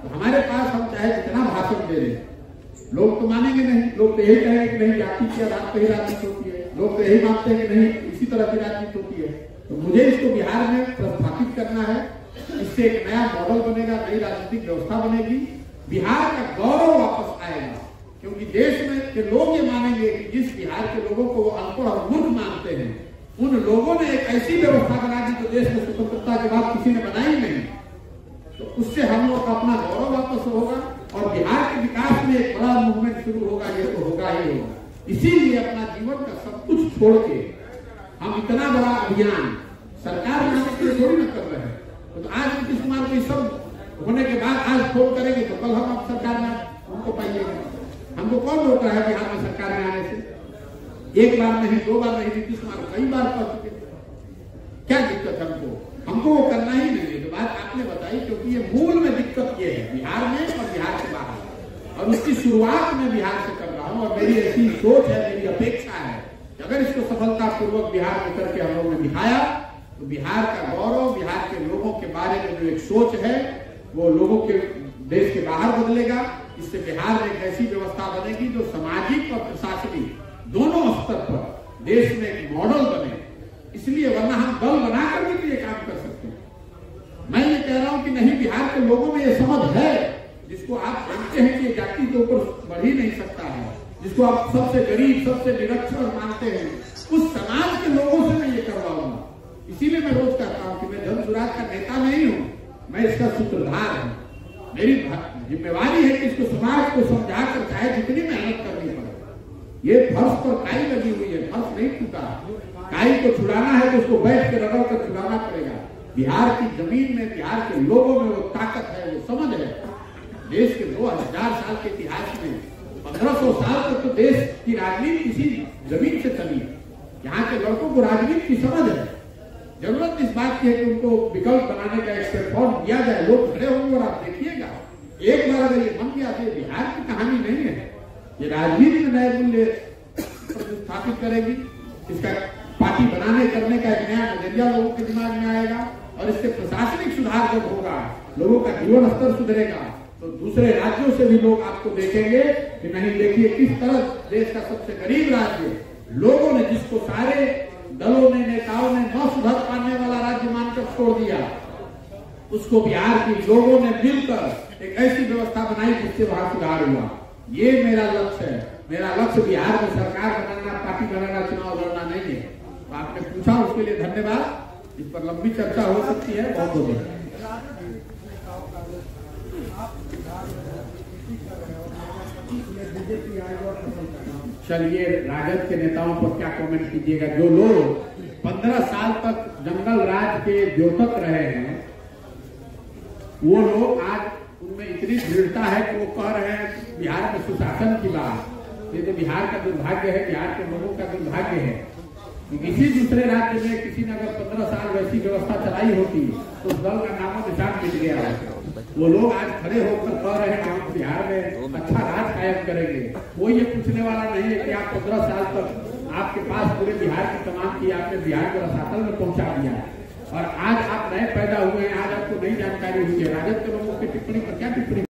तो हमारे पास हम चाहे जितना भाषण दे रहे, लोग तो मानेंगे नहीं। लोग तो यही कहेंगे कि नहीं, जाति के आधार पर ही राजनीति होती है। लोग तो यही मानते हैं कि नहीं, इसी तरह की राजनीति होती है। तो मुझे इसको बिहार में प्रस्थापित करना है। इससे एक नया मॉडल बनेगा, नई राजनीतिक व्यवस्था बनेगी, बिहार का गौरव वापस आएगा। क्योंकि देश में के लोग ये मानेंगे कि जिस बिहार के लोगों को वो अनपढ़ और मूर्ख मानते हैं, उन लोगों ने एक ऐसी व्यवस्था बना दी जो देश में स्वतंत्रता के बाद किसी ने बनाई नहीं। तो उससे हम लोग का अपना गौरव वापस होगा और बिहार के विकास में एक बड़ा मूवमेंट शुरू होगा। ये तो होगा ही होगा। इसीलिए अपना जीवन का सब कुछ छोड़ के हम इतना बड़ा अभियान सरकार बनाने के लिए थोड़ी ना कर रहे हैं। तो आज नीतीश कुमार को सब होने के बाद आज फोन करेंगे तो कल हम अब सरकार में हमको पाइएगा। हमको कौन रोक रहा है बिहार में सरकार में आने से? एक बार नहीं, दो बार नहीं, नीतीश कुमार कई बार कर चुके। क्या दिक्कत है हमको वो करना ही नहीं है। तो बात आपने बताई, क्योंकि ये मूल में दिक्कत ये है बिहार में और बिहार के बाहर, और उसकी शुरुआत में बिहार से कर रहा हूं। और मेरी ऐसी सोच है, मेरी अपेक्षा है कि अगर इसको सफलतापूर्वक बिहार में करके हम लोगों ने दिखाया तो बिहार का गौरव, बिहार के लोगों के बारे में जो एक सोच है वो लोगों के देश के बाहर बदलेगा। इससे बिहार में एक ऐसी व्यवस्था बनेगी जो सामाजिक और प्रशासनिक दोनों स्तर पर देश में एक मॉडल बने। इसलिए वरना हम दल बनाकर भी ये काम कर सकते हैं। मैं ये कह रहा हूं कि नहीं, बिहार के लोगों में ये समझ है, जिसको आप जानते हैं कि जाति के ऊपर बढ़ ही नहीं सकता है, जिसको आप सबसे गरीब, सबसे निरक्षर मानते हैं, उस समाज के लोगों से मैं ये करवाऊंगा। इसीलिए मैं रोज कहता हूं कि मैं धन सुराज का नेता नहीं हूं, मैं इसका सूत्रधार हूं। मेरी जिम्मेवारी है कि इसको समाज को समझाकर चाहे जितनी मेहनत करनी पड़े। ये फर्श पर काई लगी हुई है, फर्श नहीं टूटा। काई को छुड़ाना है तो उसको बैठ के रगड़ कर छुड़ाना पड़ेगा। बिहार की जमीन में, बिहार के लोगों में वो ताकत है, वो समझ है। देश के 2000 साल के इतिहास में 1500 साल तक तो देश की राजनीति इसी जमीन से चली। यहाँ के लड़कों को राजनीति की समझ है। जरूरत इस बात की है कि उनको विकल्प बनाने का एक प्लेटफॉर्म दिया जाए। लोग खड़े होंगे और आप देखिएगा, एक बार अगर ये बन गया तो बिहार की कहानी नहीं है। ये राजनीति में नए मूल्य स्थापित करेगी। इसका पार्टी बनाने करने का एक नया नजरिया लोगों के दिमाग में आएगा। और इससे प्रशासनिक सुधार जब होगा, लोगों का जीवन स्तर सुधरेगा, तो दूसरे राज्यों से भी लोग आपको देखेंगे कि नहीं, देखिए किस तरह देश का सबसे गरीब राज्य, लोगों ने, जिसको सारे दलों ने, नेताओं ने न सुधर पाने वाला राज्य मानकर छोड़ दिया, उसको बिहार के लोगों ने मिलकर एक ऐसी व्यवस्था बनाई जिससे वहां सुधार हुआ। ये मेरा लक्ष्य है। मेरा लक्ष्य बिहार में सरकार बनाना, पार्टी बनाना, चुनाव लड़ना नहीं है। तो आपने पूछा, उसके लिए धन्यवाद। इस पर लंबी चर्चा हो सकती है। बहुत बहुत धन्यवाद। चलिए, राजद के नेताओं पर क्या कमेंट कीजिएगा। जो लोग 15 साल तक जंगल राज के द्योतक रहे हैं, वो लोग आज उनमें इतनी दृढ़ता है कि वो कह रहे हैं बिहार में सुशासन की बात। ये तो बिहार का दुर्भाग्य है, बिहार के लोगों का दुर्भाग्य है। किसी दूसरे राज्य में किसी ने अगर 15 साल वैसी व्यवस्था चलाई होती तो उस दल का नामो निशान मिट गया होता। वो लोग आज खड़े होकर कह रहे हैं कि हम बिहार में अच्छा राज कायम करेंगे। कोई ये पूछने वाला नहीं है कि आप 15 साल तक आपके पास पूरे बिहार की कमान की, आपने बिहार को रसातल में पहुंचा दिया और आज आप नए पैदा हुए हैं, आज आपको नई जानकारी हुई है। राजद के लोगों की टिप्पणी पर क्या टिप्पणी